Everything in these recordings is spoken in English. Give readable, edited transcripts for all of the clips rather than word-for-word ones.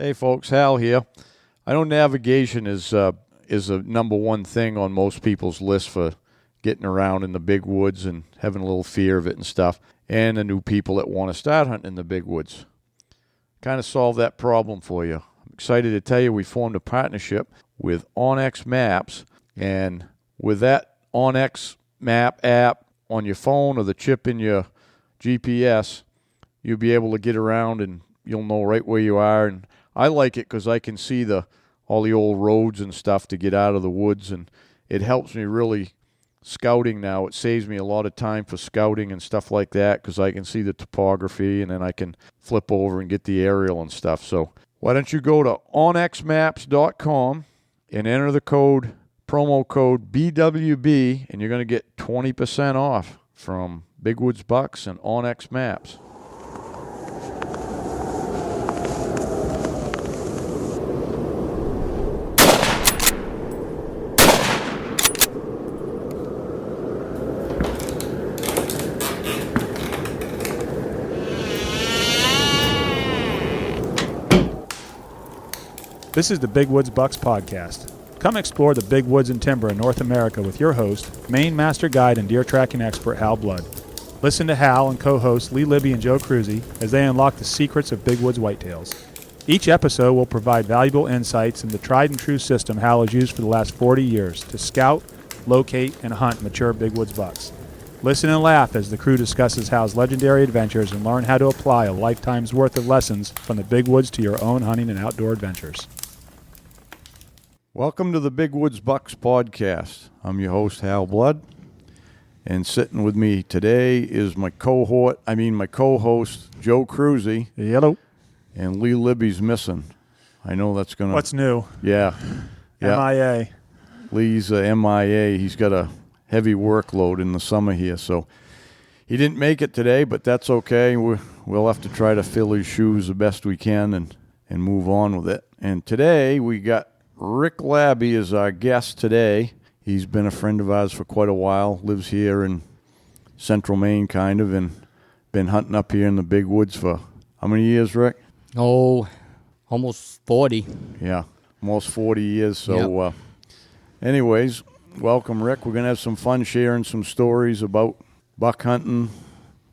Hey folks, Hal here. I know navigation is a number one thing on most people's list for getting around in the big woods and having a little fear of it and stuff, and the new people that want to start hunting in the big woods. Kind of solve that problem for you. I'm excited to tell you we formed a partnership with OnX Maps, and with that OnX Map app on your phone or the chip in your GPS, you'll be able to get around and you'll know right where you are. And I like it because I can see all the old roads and stuff to get out of the woods, and it helps me really scouting now. It saves me a lot of time for scouting and stuff like that because I can see the topography, and then I can flip over and get the aerial and stuff. So why don't you go to onxmaps.com and enter the promo code BWB, and you're going to get 20% off from Big Woods Bucks and OnX Maps. This is the Big Woods Bucks podcast. Come explore the big woods and timber in North America with your host, Maine master guide and deer tracking expert Hal Blood. Listen to Hal and co-hosts Lee Libby and Joe Cruzy as they unlock the secrets of big woods whitetails. Each episode will provide valuable insights in the tried and true system Hal has used for the last 40 years to scout, locate, and hunt mature big woods bucks. Listen and laugh as the crew discusses Hal's legendary adventures and learn how to apply a lifetime's worth of lessons from the big woods to your own hunting and outdoor adventures. Welcome to the Big Woods Bucks podcast. I'm your host, Hal Blood, and sitting with me today is my co-host, Joe Cruzy. Hello. And Lee Libby's missing. I know that's going to... What's new? Yeah. MIA. Lee's MIA. He's got a heavy workload in the summer here, so he didn't make it today, but that's okay. We'll have to try to fill his shoes the best we can and move on with it. And today we got Rick Labbe is our guest today. He's been a friend of ours for quite a while, lives here in central Maine kind of, and been hunting up here in the big woods for how many years, Rick? Oh, almost 40. Yeah, almost 40 years. So anyways, welcome, Rick. We're going to have some fun sharing some stories about buck hunting,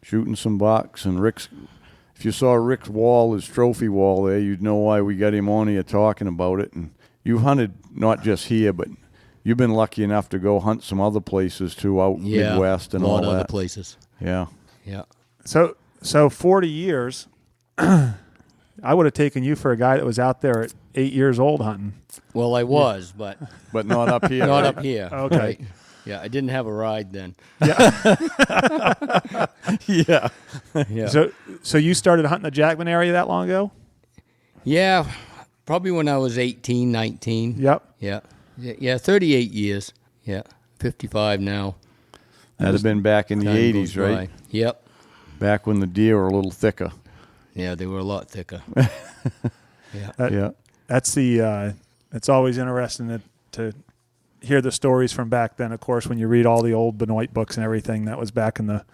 shooting some bucks, and if you saw Rick's wall, his trophy wall there, you'd know why we got him on here talking about it. And you've hunted not just here, but you've been lucky enough to go hunt some other places too, out Midwest and all that. A lot of other places. Yeah. Yeah. So 40 years, I would have taken you for a guy that was out there at 8 years old hunting. Well, I was, but not up here. not right? up here. Okay. Right. Yeah, I didn't have a ride then. Yeah. Yeah. Yeah. So you started hunting the Jackman area that long ago? Yeah, probably when I was 18, 19. Yep. Yeah, 38 years. Yeah, 55 now. That'd have been back in the 80s, right? By. Yep. Back when the deer were a little thicker. Yeah, they were a lot thicker. Yeah. That's it's always interesting to hear the stories from back then. Of course, when you read all the old Benoit books and everything, that was back in the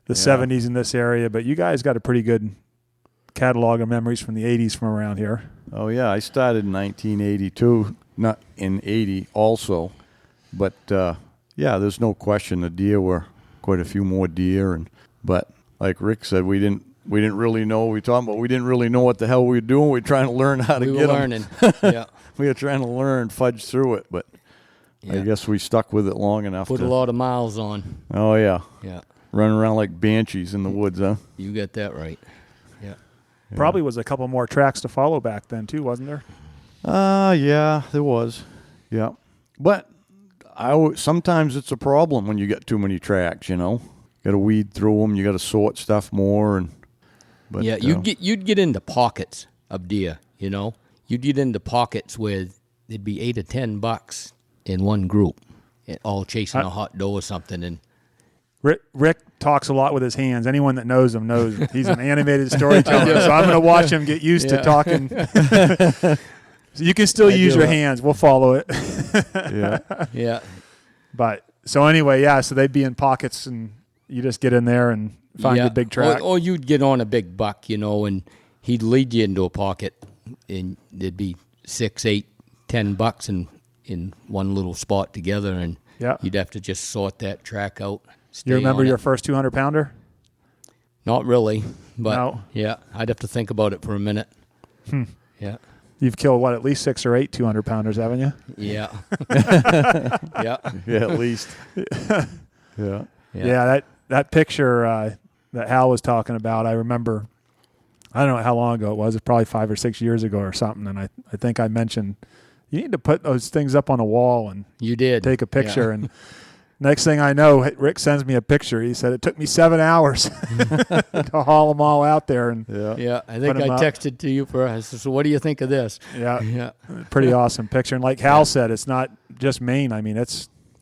70s in this area. But you guys got a pretty good catalog of memories from the 80s from around here. Oh, yeah. I started in 1982, not in 80 also. But, there's no question the deer were quite a few more deer. But like Rick said, we didn't really know what we were talking about. We didn't really know what the hell we were doing. We were trying to learn how to get them. We were learning, yeah. We were trying to learn, fudge through it, but I guess we stuck with it long enough. Put a lot of miles on. Oh, yeah. Yeah. Running around like banshees in the woods, huh? You got that right. Yeah. Probably was a couple more tracks to follow back then, too, wasn't there? Yeah, there was. Yeah. But sometimes it's a problem when you get too many tracks, you know. Got to weed through them. You got to sort stuff more. But you'd get into pockets of deer, you know. You'd get into pockets where there'd be 8 or 10 bucks in one group, all chasing a hot doe or something. And Rick talks a lot with his hands. Anyone that knows him knows he's an animated storyteller. So I'm going to watch him get used to talking. So you can still use your hands. We'll follow it. Yeah. But so anyway, so they'd be in pockets, and you just get in there and find your big track. Or you'd get on a big buck, you know, and he'd lead you into a pocket. and there'd be 6, 8, 10 bucks in one little spot together, and Yeah. you'd have to just sort that track out. You remember on your it. first 200-pounder? Not really, but No. yeah, I'd have to think about it for a minute. Yeah. You've killed, what, at least 6 or 8 200-pounders, haven't you? Yeah. Yeah. Yeah, at least. Yeah. Yeah, that picture that Hal was talking about, I remember, I don't know how long ago it was. It's probably 5 or 6 years ago or something, and I think I mentioned, you need to put those things up on a wall and You did. take a picture. Yeah. And next thing I know, Rick sends me a picture. He said it took me 7 hours to haul them all out there. And Yeah. Yeah, I think Put 'em I up. texted to you first. So what do you think of this? yeah, Yeah. pretty awesome picture. And like Hal said, it's not just Maine. I mean,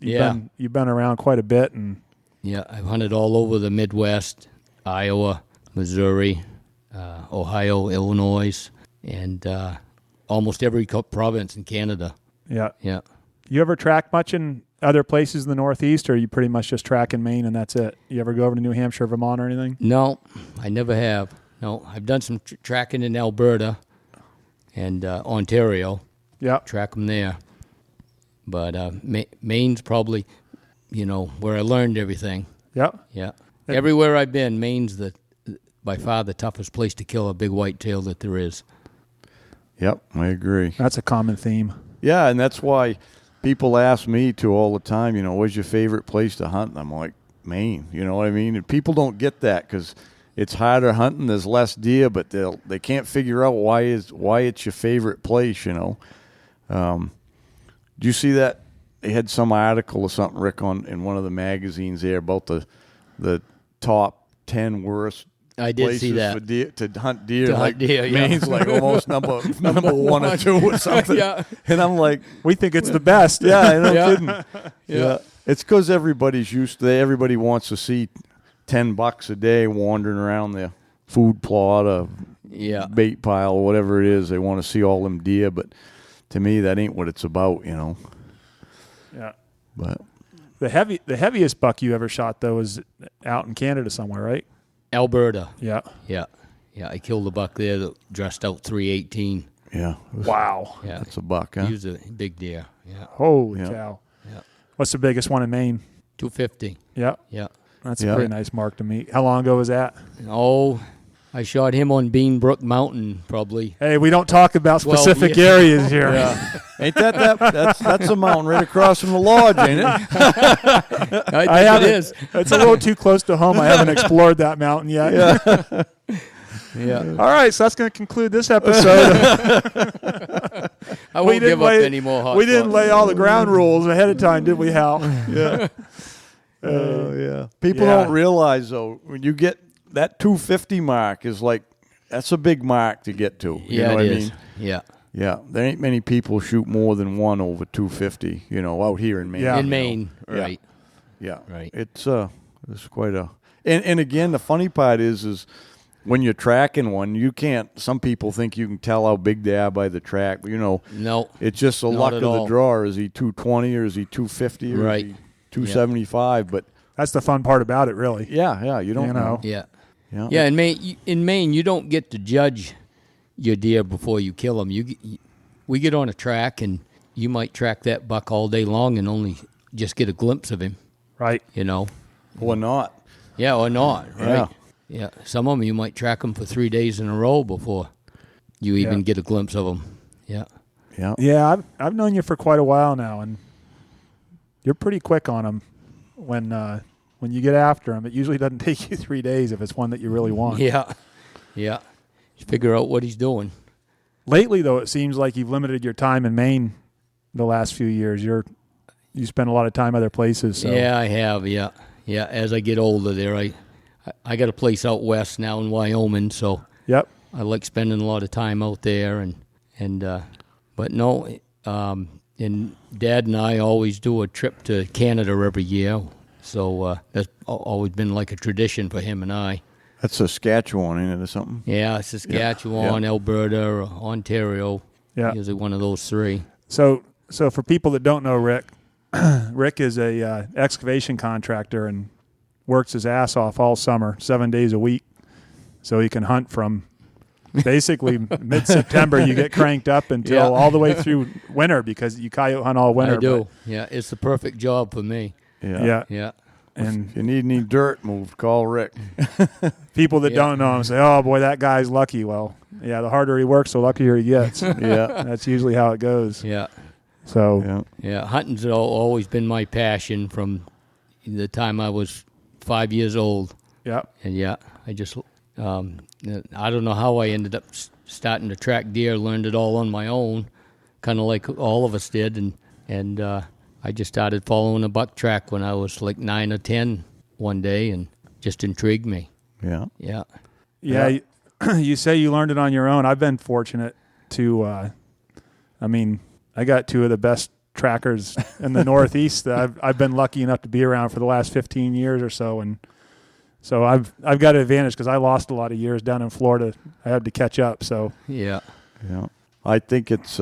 you've been around quite a bit. And Yeah, I've hunted all over the Midwest, Iowa, Missouri, Ohio, Illinois, and almost every province in Canada. yeah, Yeah. you ever track much in other places in the Northeast, or are you pretty much just track in Maine and that's it? You ever go over to New Hampshire, Vermont, or anything? No, I never have. No, I've done some tracking in Alberta and Ontario. Yeah, Track them there. But Maine's probably, where I learned everything. yeah. Yeah. Everywhere I've been, Maine's by far the toughest place to kill a big whitetail that there is. Yep, I agree. That's a common theme. Yeah, and that's why people ask me to all the time, what's your favorite place to hunt? And I'm like, Maine. You know what I mean? And people don't get that because it's harder hunting. There's less deer, but they can't figure out why it's your favorite place. Did you see that? They had some article or something, Rick, in one of the magazines there about the top 10 worst. I did places see that. for deer, to hunt deer. To like hunt deer, yeah. Maine's like almost number one or two or something. Yeah. And I'm like, We think it's the best. yeah, no Yeah. kidding. Yeah. It's because everybody's used to everybody wants to see $10 a day wandering around their food plot or Yeah. bait pile or whatever it is. They want to see all them deer, but to me that ain't what it's about, Yeah. But The heaviest buck you ever shot though was out in Canada somewhere, right? Alberta. Yeah. Yeah. Yeah, I killed a buck there that dressed out 318. yeah, Wow. Yeah. that's a buck, huh? He was a big deer. Yeah. Holy Yeah. cow. Yeah. What's the biggest one in Maine? 250. Yeah. Yeah. That's Yeah. a pretty nice mark to meet. How long ago was that? Oh, I shot him on Beanbrook Mountain probably. Hey, we don't talk about 12 specific years. areas here. Yeah. Ain't that's a mountain right across from the lodge, ain't it? I think it haven't- is. It's a little too close to home. I haven't explored that mountain yet. Yeah. All right, so that's going to conclude this episode. I won't give up any more hot We didn't spots. lay all the ground rules ahead of time, did we, Hal? Yeah. Oh yeah. People Yeah. don't realize though, when you get that 250 mark is like that's a big mark to get to. You Yeah, know what it I is. mean? Yeah. Yeah. There ain't many people shoot more than one over 250, out here in Maine. Yeah. In Maine, right. Yeah. Right. It's quite a and again the funny part is when you're tracking one, you can't some people think you can tell how big they are by the track, but No. it's just the Not luck at of the all. drawer. Is he 220 or is he 250 or Right. is he 275? But That's the fun part about it, really. yeah, you don't You know. know. Yeah. Yeah. Yeah, in Maine, you don't get to judge your deer before you kill them. We get on a track, and you might track that buck all day long and only just get a glimpse of him, Right. Or not. Yeah, or not, right? Yeah. Yeah. Some of them, you might track them for 3 days in a row before you even Yeah. get a glimpse of them. Yeah. Yeah. Yeah, I've known you for quite a while now, and you're pretty quick on them when you get after them. It usually doesn't take you 3 days if it's one that you really want. Yeah. Yeah. Figure out what he's doing. Lately, though, it seems like you've limited your time in Maine the last few years. You spend a lot of time other places. So. Yeah, I have. Yeah. Yeah. As I get older there, I got a place out west now in Wyoming, so Yep. I like spending a lot of time out there, but no, and Dad and I always do a trip to Canada every year, so that's always been like a tradition for him and I. That's Saskatchewan, ain't it, or something? Yeah, Saskatchewan, Yeah. Alberta, or Ontario. Yeah. Usually one of those three. So for people that don't know Rick, Rick is a excavation contractor and works his ass off all summer, 7 days a week, so he can hunt from basically mid-September you get cranked up until all the way through winter because you coyote hunt all winter. I do. Yeah, it's the perfect job for me. Yeah. And if you need any dirt moved, call Rick. People that don't know him say, "Oh boy, that guy's lucky." Well, yeah, the harder he works, the luckier he gets. That's usually how it goes. Yeah. So hunting's always been my passion from the time I was 5 years old. Yeah. And I just I don't know how I ended up starting to track deer. Learned it all on my own, kind of like all of us did, and I just started following a buck track when I was like 9 or 10 one day, and just intrigued me. Yeah. You say you learned it on your own. I've been fortunate to. I got two of the best trackers in the Northeast that I've been lucky enough to be around for the last 15 years or so, and so I've got an advantage because I lost a lot of years down in Florida. I had to catch up. So I think it's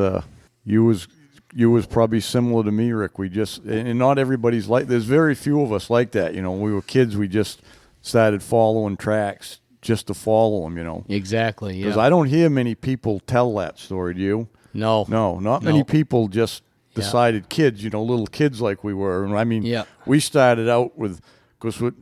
you was probably similar to me, Rick. We just and not everybody's like. There's very few of us like that. When we were kids, we just started following tracks just to follow them. Exactly. Because I don't hear many people tell that story. Do you? No, not many people just decided kids, little kids like we were. I mean, we started out with, because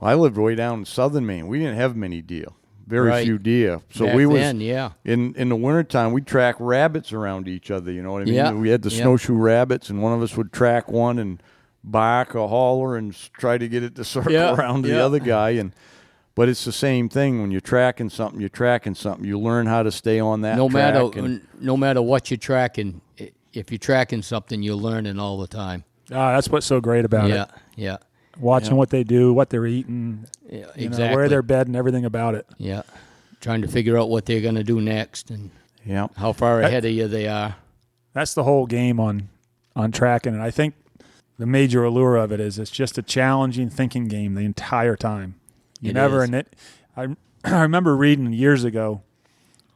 I lived way down in southern Maine. We didn't have many deer, very few deer. So Back we was then, in the wintertime, we'd track rabbits around each other. You know what I mean? Yeah. We had the snowshoe rabbits, and one of us would track one and bark or holler and try to get it to circle around the other guy. But it's the same thing when you're tracking something. You learn how to stay on that track. No matter what you're tracking, if you're tracking something, you're learning all the time. That's what's so great about it. Yeah. Watching what they do, what they're eating, exactly. Where they're bedding, everything about it. Yeah. Trying to figure out what they're going to do next and how far ahead of you they are. That's the whole game on tracking. And I think the major allure of it is it's just a challenging thinking game the entire time. I remember reading years ago,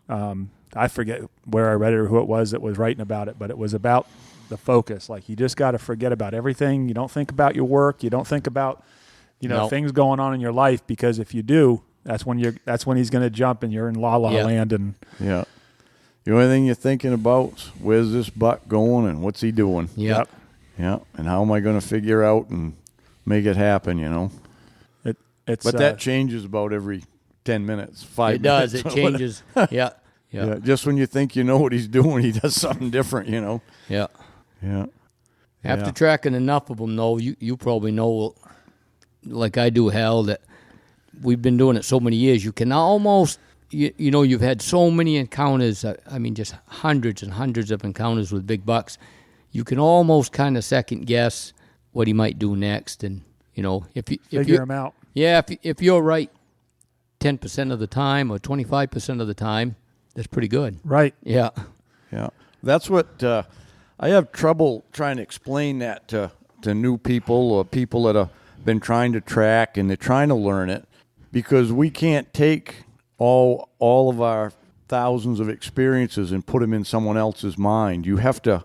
I forget where I read it or who it was that was writing about it, but it was about the focus. Like, you just got to forget about everything. You don't think about your work. You don't think about, things going on in your life, because if you do, that's when he's going to jump and you're in la land. And the only thing you're thinking about is where's this buck going and what's he doing? Yep. And how am I going to figure out and make it happen? But that changes about every 10 minutes, 5 minutes. It does. It changes. Yeah. Just when you think you know what he's doing, he does something different, Yeah. After Yeah. tracking enough of them, though, you probably know, like I do, Hal, that we've been doing it so many years. You can almost, you've had so many encounters. I mean, just hundreds and hundreds of encounters with big bucks. You can almost kind of second guess what he might do next, and if figure him out. Yeah, if you're right 10% of the time or 25% of the time, that's pretty good. Right. Yeah. That's what I have trouble trying to explain that to new people or people that have been trying to track and they're trying to learn it, because we can't take all of our thousands of experiences and put them in someone else's mind. You have to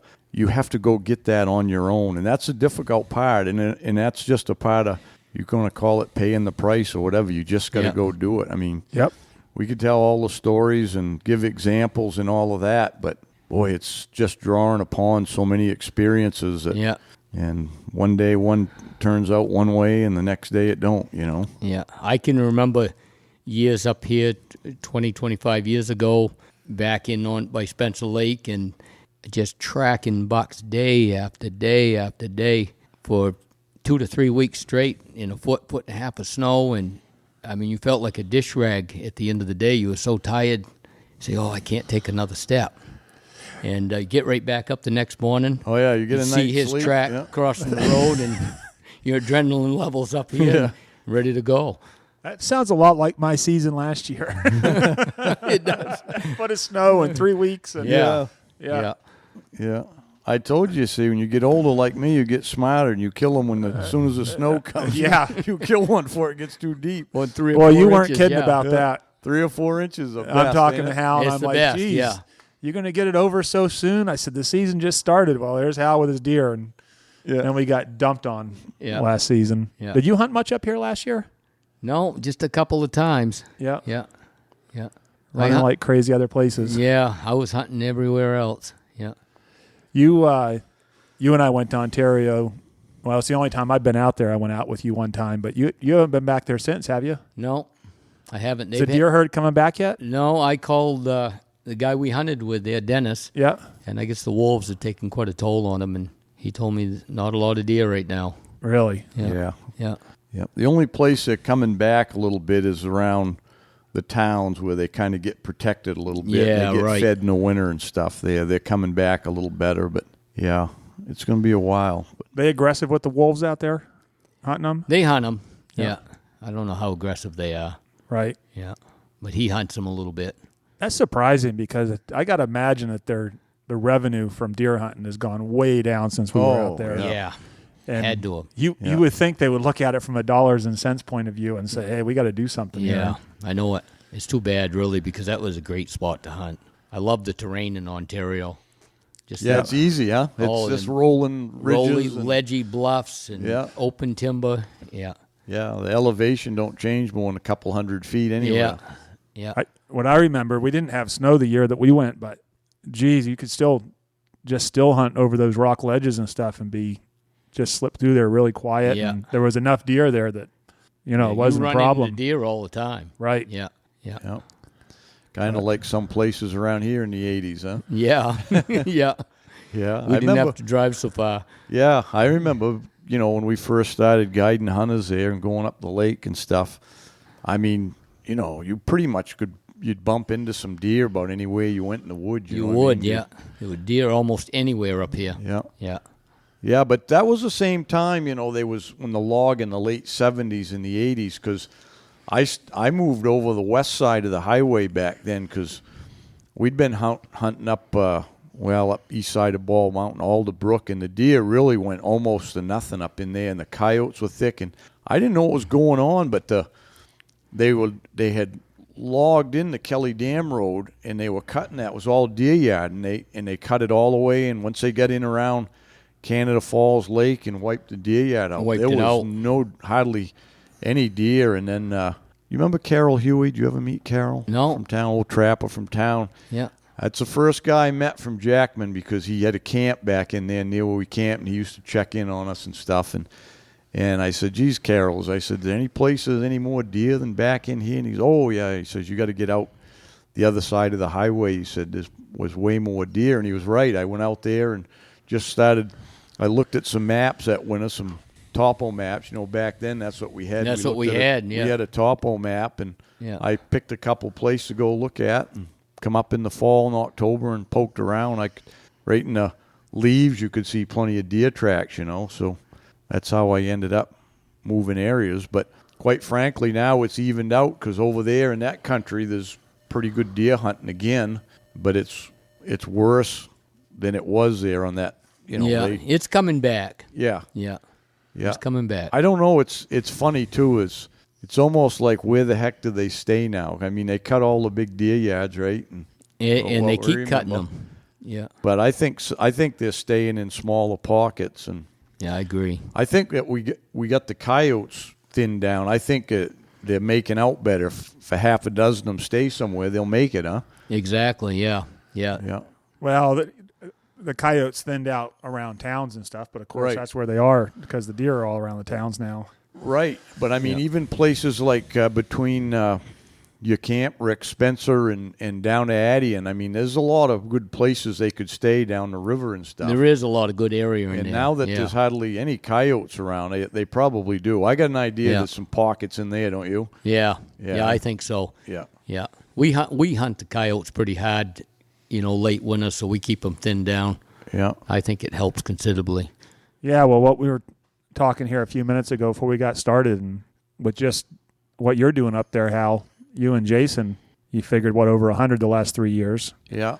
go get that on your own, and that's a difficult part, and that's just a part of, you're going to call it paying the price or whatever. You just got to go do it. I mean, we could tell all the stories and give examples and all of that, but boy, it's just drawing upon so many experiences that, and one day one turns out one way and the next day it don't, Yeah, I can remember years up here, 20, 25 years ago, back by Spencer Lake, and just tracking bucks day after day after day for 2 to 3 weeks straight in a foot and a half of snow. And I mean, you felt like a dish rag at the end of the day. You were so tired. You say, I can't take another step. And get right back up the next morning. Oh, yeah, you get a night's see his sleep. track crossing the road, and your adrenaline levels up here, ready to go. That sounds a lot like my season last year. It does. Foot of snow in 3 weeks. And Yeah. I told you, see, when you get older like me, you get smarter and you kill them as soon as the snow comes. You kill one before it gets too deep. 3 or 4 Boy, you weren't inches, kidding about that. 3 or 4 inches of I'm talking to Hal, and It's I'm the like, best, geez, you're going to get it over so soon? I said, the season just started. Well, there's Hal with his deer, and then we got dumped on last season. Yeah. Did you hunt much up here last year? No, just a couple of times. Yeah. Yeah. running like crazy other places. Yeah, I was hunting everywhere else. Yeah. You and I went to Ontario. Well, it's the only time I've been out there. I went out with you one time, but you haven't been back there since, have you? No, I haven't. Is the deer herd coming back yet? No, I called the guy we hunted with there, Dennis. Yeah. And I guess the wolves had taken quite a toll on him, and he told me there's not a lot of deer right now. Really? Yeah. The only place they're coming back a little bit is around the towns where they kind of get protected a little bit. Yeah, they get right. fed in the winter and stuff. They're coming back a little better, but yeah, it's going to be a while. They aggressive with the wolves out there, hunting them? They hunt them. Yeah. I don't know how aggressive they are. Right. Yeah. But he hunts them a little bit. That's surprising because I got to imagine that the revenue from deer hunting has gone way down since we were out there. Yeah. And had to have. You would think they would look at it from a dollars and cents point of view and say, hey, we got to do something Yeah, here. I know it. It's too bad, really, because that was a great spot to hunt. I love the terrain in Ontario. Just It's easy, huh? It's just rolling ridges. ledgy bluffs and open timber. Yeah. Yeah, the elevation don't change more than a couple 100 feet anyway. Yeah. What I remember, we didn't have snow the year that we went, but, geez, you could still hunt over those rock ledges and stuff and just slip through there really quiet. Yeah. And there was enough deer there that, it wasn't a problem. You run into deer all the time. Right. Yeah. Kind of like some places around here in the 80s, huh? Yeah. Yeah. Yeah. We didn't have to drive so far. Yeah, I remember, when we first started guiding hunters there and going up the lake and stuff. I mean, you pretty much you'd bump into some deer about anywhere you went in the woods. You would, yeah. There were deer almost anywhere up here. Yeah. Yeah. Yeah, but that was the same time, there was when the log in the late 70s and the 80s, because I moved over the west side of the highway back then because we'd been hunting up, up east side of Ball Mountain, Alderbrook, and the deer really went almost to nothing up in there, and the coyotes were thick, and I didn't know what was going on, but they had logged in the Kelly Dam Road, and they were cutting that. It was all deer yard, and they cut it all away, and once they got in around Canada Falls Lake and wiped the deer yard out, there was hardly any deer. And then you remember Carol Huey? Did you ever meet Carol? No. From town, old trapper from town. Yeah. That's the first guy I met from Jackman because he had a camp back in there near where we camped, and he used to check in on us and stuff. And I said, geez, Carol, I said, there any places any more deer than back in here? And he goes, oh, yeah. He says, you got to get out the other side of the highway. He said, there was way more deer. And he was right. I went out there and just started. I looked at some maps that winter, some topo maps. Back then that's what we had. That's what we had, yeah. We had a topo map, and I picked a couple places to go look at and come up in the fall in October and poked around. Right in the leaves, you could see plenty of deer tracks, So that's how I ended up moving areas. But quite frankly, now it's evened out because over there in that country, there's pretty good deer hunting again, but it's worse than it was there on that. It's coming back. Yeah. It's coming back. I don't know. It's funny too. It's almost like where the heck do they stay now? I mean, they cut all the big deer yards, right? And they keep cutting them. Yeah. But I think they're staying in smaller pockets, and yeah, I agree. I think that we got the coyotes thinned down. I think they're making out better. For half a dozen of them stay somewhere, they'll make it, huh? Exactly. Yeah. Well, the coyotes thinned out around towns and stuff, but of course that's where they are because the deer are all around the towns now. Right, but I mean, even places like between your camp, Rick Spencer, and down to Addian, I mean, there's a lot of good places they could stay down the river and stuff. There is a lot of good area in there. And now that there's hardly any coyotes around, they probably do. I got an idea there's some pockets in there, don't you? Yeah, I think so. Yeah. We hunt the coyotes pretty hard, late winter, so we keep them thinned down. Yeah. I think it helps considerably. Yeah, well, what we were talking here a few minutes ago before we got started, and with just what you're doing up there, Hal, you and Jason, you figured, over 100 the last 3 years. Yeah.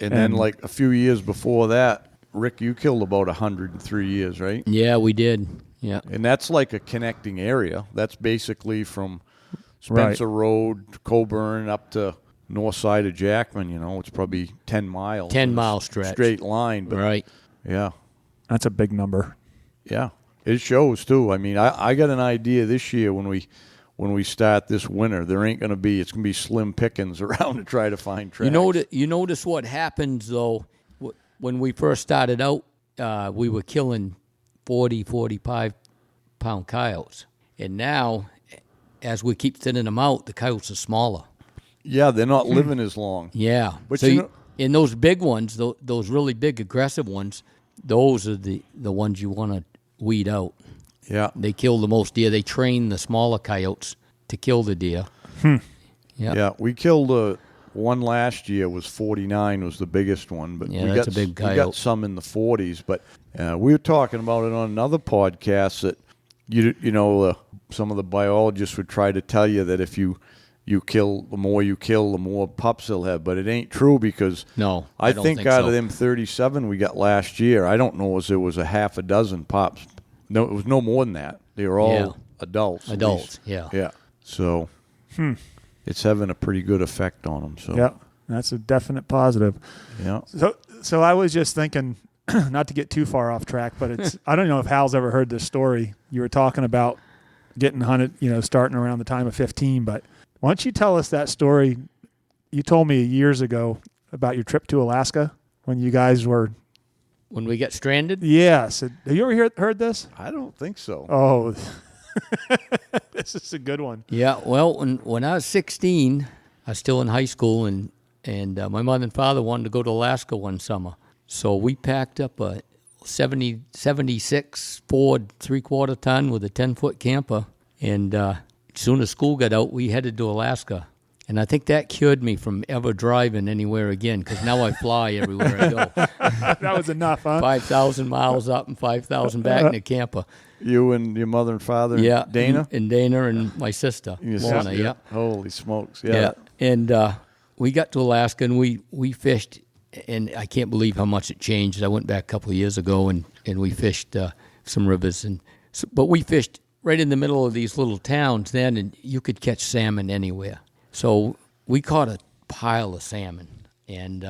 And then like a few years before that, Rick, you killed about 100 in 3 years, right? Yeah, we did. Yeah. And that's like a connecting area. That's basically from Spencer Road to Coburn up to north side of Jackman, it's probably 10 miles. 10-mile stretch. Straight line. But right. Yeah. That's a big number. Yeah. It shows, too. I mean, I got an idea this year when when we start this winter. There ain't going to be, it's going to be slim pickings around to try to find tracks. You notice what happens, though, when we first started out, we were killing 40, 45-pound coyotes. And now, as we keep thinning them out, the coyotes are smaller. Yeah, they're not living as long. Yeah. But so in those big ones, those really big, aggressive ones, those are the ones you want to weed out. Yeah. They kill the most deer. They train the smaller coyotes to kill the deer. Yeah, we killed one last year. Was 49 was the biggest one, but that's a big coyote. We got some in the 40s. But we were talking about it on another podcast that some of the biologists would try to tell you that if you kill, the more pups they'll have. But it ain't true because I don't think out of them 37 we got last year, I don't know if there was a half a dozen pups. No, it was no more than that. They were all adults. Adults, yeah. Yeah. So it's having a pretty good effect on them. So yeah, that's a definite positive. Yeah. So I was just thinking, not to get too far off track, but it's I don't know if Hal's ever heard this story. You were talking about getting hunted, starting around the time of 15, but why don't you tell us that story you told me years ago about your trip to Alaska when you guys were... When we got stranded? Yes. Have you ever heard this? I don't think so. Oh, this is a good one. Yeah, well, when I was 16, I was still in high school, and my mother and father wanted to go to Alaska one summer. So we packed up a 76 Ford 3/4 ton with a 10-foot camper, and as soon as school got out, we headed to Alaska. And I think that cured me from ever driving anywhere again, because now I fly everywhere I go. That was enough, huh? 5,000 miles up and 5,000 back in a camper. You and your mother and father, yeah, Dana? And Dana and my sister, Lorna, yeah. Holy smokes, yeah. And we got to Alaska, and we fished, and I can't believe how much it changed. I went back a couple of years ago, and we fished some rivers. But we fished right in the middle of these little towns then, and you could catch salmon anywhere. So we caught a pile of salmon, and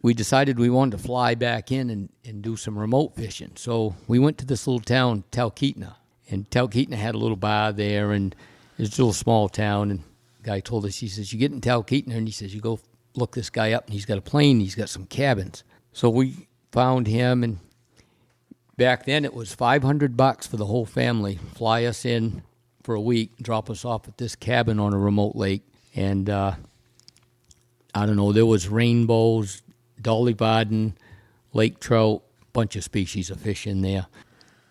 we decided we wanted to fly back in and do some remote fishing. So we went to this little town, Talkeetna, and Talkeetna had a little bar there, and it's a little small town, and the guy told us, he says, you get in Talkeetna, and he says, you go look this guy up, and he's got a plane, he's got some cabins. So we found him, and back then it was $500 for the whole family, fly us in for a week, drop us off at this cabin on a remote lake. And I don't know, there was rainbows, dolly varden, lake trout, bunch of species of fish in there.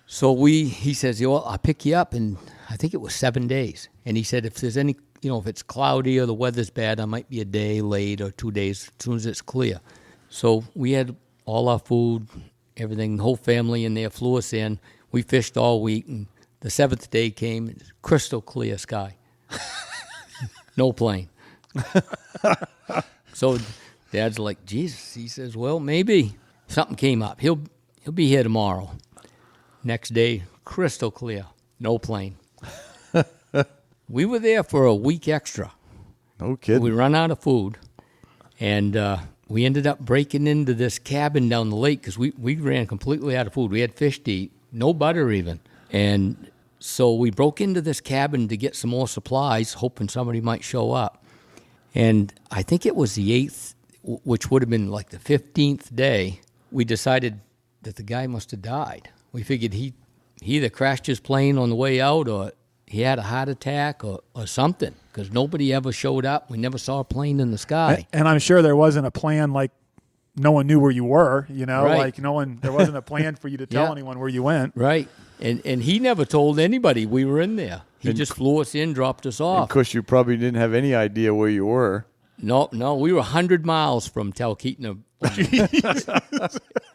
So he says, well, I'll pick you up, and I think it was 7 days. And he said, if there's any, if it's cloudy or the weather's bad, I might be a day late or 2 days as soon as it's clear. So we had all our food, everything, the whole family in there flew us in. We fished all week, and the 7th day came, crystal clear sky. No plane. So Dad's like, Jesus. He says, well, maybe something came up. He'll be here tomorrow. Next day, crystal clear. No plane. We were there for a week extra. No kidding. We run out of food, and we ended up breaking into this cabin down the lake because we ran completely out of food. We had fish to eat, no butter even. And so we broke into this cabin to get some more supplies, hoping somebody might show up. And I think it was the 8th, which would have been like the 15th day, we decided that the guy must have died. We figured he either crashed his plane on the way out, or he had a heart attack or something, because nobody ever showed up. We never saw a plane in the sky. And I'm sure there wasn't a plan, like no one knew where you were, Right. Like there wasn't a plan for you to tell anyone where you went. Right. And he never told anybody we were in there. He just flew us in, dropped us off. Of course, you probably didn't have any idea where you were. No, we were 100 miles from Talkeetna.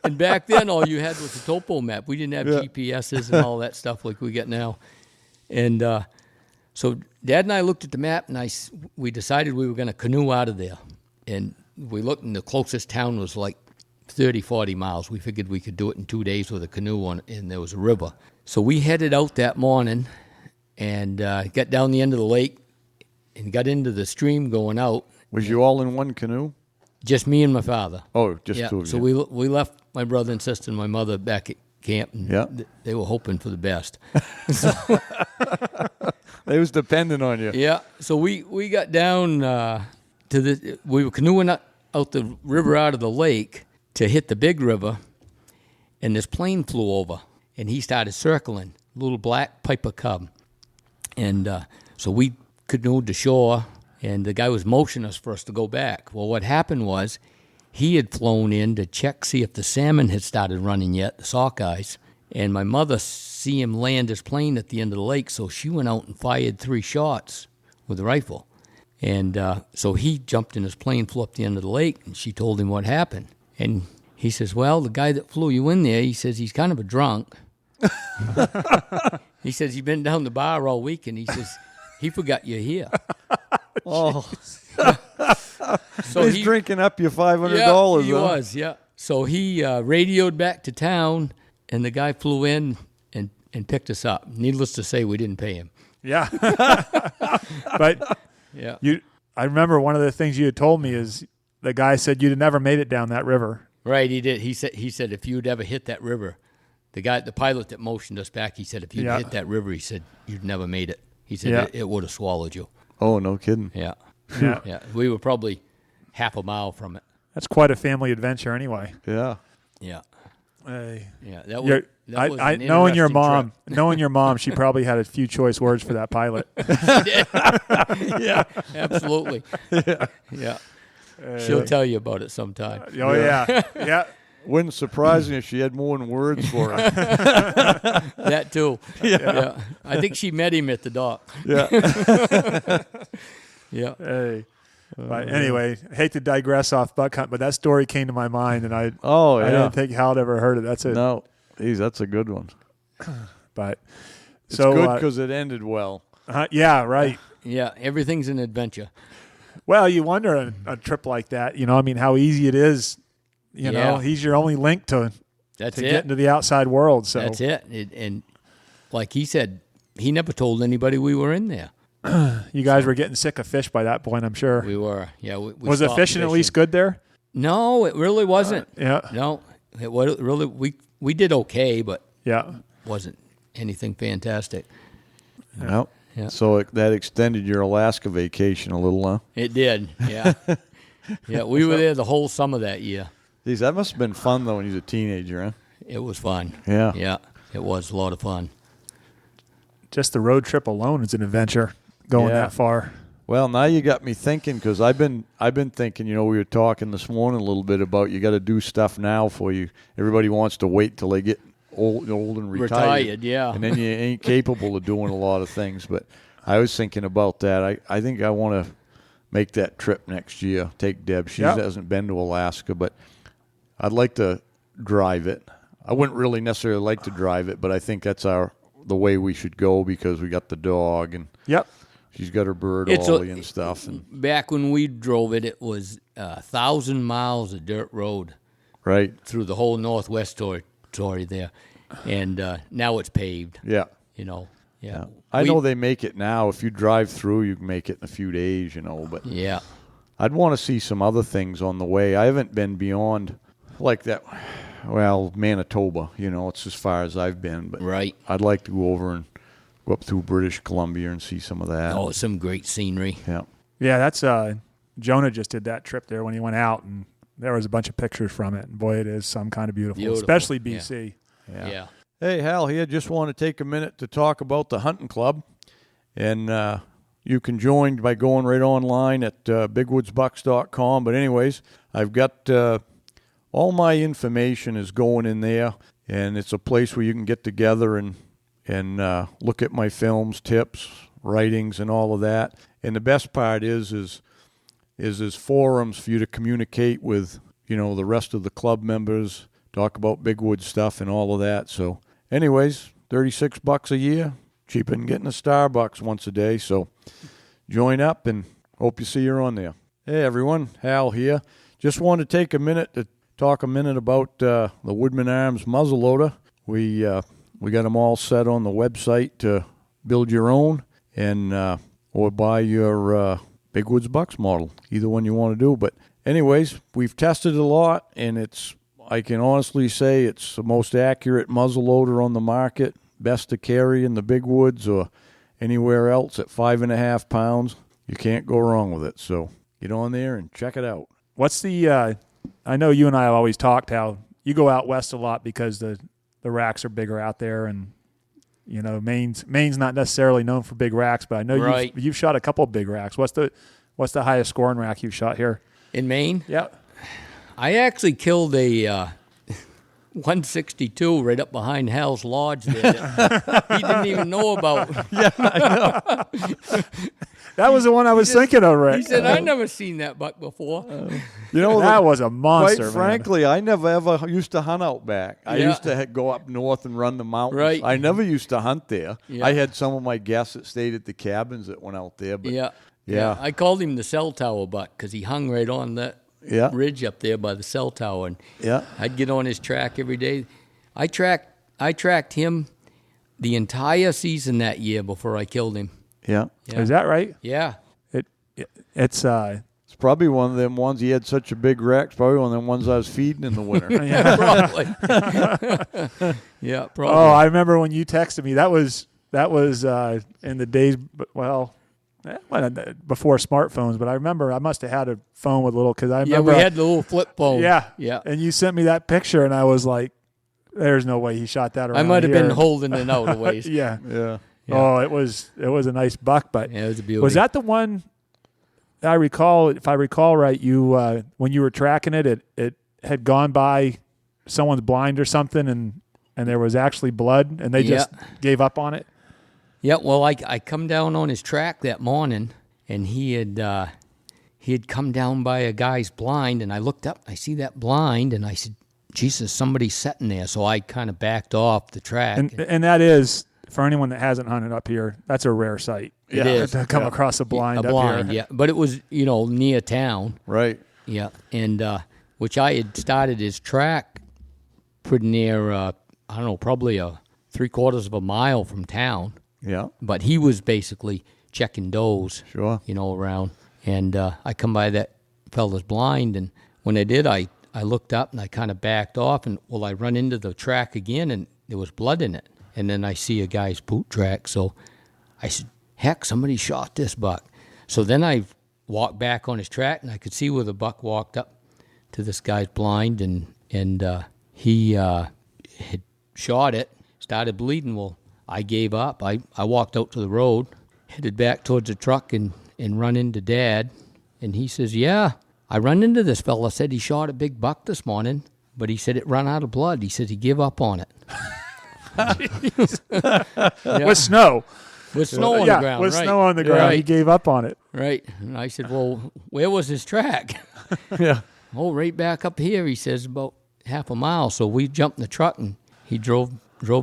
And back then, all you had was a topo map. We didn't have GPSs and all that stuff like we get now. And so Dad and I looked at the map, and we decided we were going to canoe out of there. And we looked, and the closest town was like 30, 40 miles. We figured we could do it in 2 days with a canoe and there was a river. So we headed out that morning and got down the end of the lake and got into the stream going out. Was you all in one canoe? Just me and my father. Oh, just two of you. So we left my brother and sister and my mother back at camp, and they were hoping for the best. They was dependent on you. Yeah. So we got down we were canoeing out the river out of the lake to hit the big river, and this plane flew over, and he started circling, little black Piper Cub. And so we canoed to shore, and the guy was motioning us for us to go back. Well, what happened was he had flown in to check, see if the salmon had started running yet, the sockeyes. And my mother see him land his plane at the end of the lake, so she went out and fired 3 shots with a rifle. And so he jumped in his plane, flew up the end of the lake, and she told him what happened. And he says, well, the guy that flew you in there, he says he's kind of a drunk. He says he's been down the bar all week, and he says he forgot you're here. Oh. So he's drinking up your $500. Yeah, he huh? was, yeah. So he radioed back to town, and the guy flew in and picked us up. Needless to say, we didn't pay him. Yeah. But Yeah. I remember one of the things you had told me is the guy said you'd never made it down that river. Right, he did. He said if you'd ever hit that river, the pilot that motioned us back, he said if you'd hit that river, he said you'd never made it. He said it would have swallowed you. Oh, no kidding. Yeah. Yeah. Yeah. We were probably half a mile from it. That's quite a family adventure anyway. Yeah. Yeah. Hey. Yeah. That was an knowing your interesting mom, trip. knowing your mom, she probably had a few choice words for that pilot. Yeah, absolutely. Yeah. She'll tell you about it sometime. Oh yeah. Wouldn't surprise me if she had more than words for it. That too. Yeah. I think she met him at the dock. Yeah. Yeah. Hey. But anyway, I hate to digress off buck hunt, but that story came to my mind, and I didn't think Hal had ever heard it. That's it. No. Geez, that's a good one. But It's so good because it ended well. yeah, right. Yeah. Everything's an adventure. Well, you wonder a trip like that, I mean, how easy it is. He's your only link to That's get it. into the outside world. So That's it. And like he said, he never told anybody we were in there. you guys were getting sick of fish by that point, I'm sure. We were. Yeah. We Was the stopped fishing at least good there? No, it really wasn't. Yeah. No, it was really. We did okay, but Yeah. wasn't anything fantastic. Yep. Yeah. So that extended your Alaska vacation a little, huh? It did. Yeah. Yeah. We were there the whole summer that year. Geez, that must have been fun, though, when you was a teenager, huh? It was fun. Yeah. Yeah. It was a lot of fun. Just the road trip alone is an adventure going Yeah. that far. Well, now you got me thinking because I've been thinking. We were talking this morning a little bit about you got to do stuff now for you. Everybody wants to wait till they get old and retired. Yeah. And then you ain't capable of doing a lot of things. But I was thinking about that. I think I want to make that trip next year. Take Deb. She hasn't been to Alaska, but I'd like to drive it. I wouldn't really necessarily like to drive it, but I think that's the way we should go because we got the dog and Yep. she's got her bird It's Ollie and stuff. And, Back when we drove it, it was 1,000 miles of dirt road right. through the whole northwest territory there, and now it's paved. Yeah. Yeah. I know they make it now. If you drive through, you can make it in a few days, but Yeah. I'd want to see some other things on the way. I haven't been beyond like that. Well, Manitoba, it's as far as I've been, but Right. I'd like to go over and go up through British Columbia and see some of that. Oh, some great scenery. Yeah. Yeah, that's Jonah just did that trip there when he went out, and there was a bunch of pictures from it. And boy, it is some kind of beautiful. Especially BC. Yeah. Hey, Hal, here, just want to take a minute to talk about the hunting club. And you can join by going right online at bigwoodsbucks.com. But anyways, I've got all my information is going in there, and it's a place where you can get together and look at my films, tips, writings, and all of that. And the best part is there's forums for you to communicate with, the rest of the club members, talk about big wood stuff and all of that. So anyways, $36 a year, cheaper than getting a Starbucks once a day. So join up and hope you see you on there. Hey everyone, Hal here. Just want to take a minute to talk about the Woodman Arms muzzleloader. We got them all set on the website to build your own or buy your Big Woods Bucks model, either one you want to do. But anyways, we've tested it a lot, and I can honestly say it's the most accurate muzzleloader on the market, best to carry in the big woods or anywhere else at 5.5 pounds, you can't go wrong with it. So get on there and check it out. What's the I know you and I have always talked how you go out west a lot because the racks are bigger out there, and you know Maine's not necessarily known for big racks, but I know Right. you've shot a couple of big racks. What's the highest scoring rack you've shot here? In Maine? Yeah. I actually killed a 162 right up behind Hal's Lodge there that he didn't even know about. Yeah, I know. That was the one I was thinking of, Rick. He said, I never seen that buck before. You know, that was a monster, quite man. frankly, I never ever used to hunt out back. I Yeah. used to go up north and run the mountains. Right. I never used to hunt there. Yeah. I had some of my guests that stayed at the cabins that went out there. But Yeah. I called him the cell tower buck because he hung right on that Yeah. ridge up there by the cell tower. And Yeah. I'd get on his track every day. I tracked him the entire season that year before I killed him. Yeah. Yeah. Is that right? Yeah. It's It's probably one of them ones. He had such a big rack. It's probably one of them ones I was feeding in the winter. Probably. Yeah, probably. Oh, I remember when you texted me. That was in the days, before smartphones. But I remember I must have had a phone with because I yeah, remember we had the little flip phone. yeah. Yeah. And you sent me that picture, and I was like, "There's no way he shot that around I might have here." been holding it out a ways. Yeah. Yeah. Yeah. Oh, it was a nice buck, but Yeah, it was a beauty. was that the one? I recall, if I recall right, you when you were tracking it had gone by someone's blind or something, and there was actually blood, and they just gave up on it. Yeah, well, I come down on his track that morning, and he had come down by a guy's blind, and I looked up, I see that blind, and I said, Jesus, somebody's sitting there. So I kind of backed off the track. And that is, for anyone that hasn't hunted up here, that's a rare sight. It is. To come across a blind up here. Yeah. But it was, near town. Right. Yeah. And which I had started his track pretty near, I don't know, probably 3/4 of a mile from town. Yeah. But he was basically checking does, Sure. around. And I come by that fella's blind, and when I did, I looked up and I kind of backed off, and I run into the track again, and there was blood in it. And then I see a guy's boot track, so I said, heck, somebody shot this buck. So then I walked back on his track, and I could see where the buck walked up to this guy's blind, and he had shot it, started bleeding. Well, I gave up. I walked out to the road, headed back towards the truck, and run into Dad. And he says, yeah, I run into this fella, said he shot a big buck this morning, but he said it run out of blood. He said he gave up on it. Yeah. With snow. With snow on the ground, with right. snow on the ground. Right. He gave up on it. Right. And I said, well, where was his track? Yeah. Oh, right back up here, he says, about half a mile. So we jumped in the truck, and he drove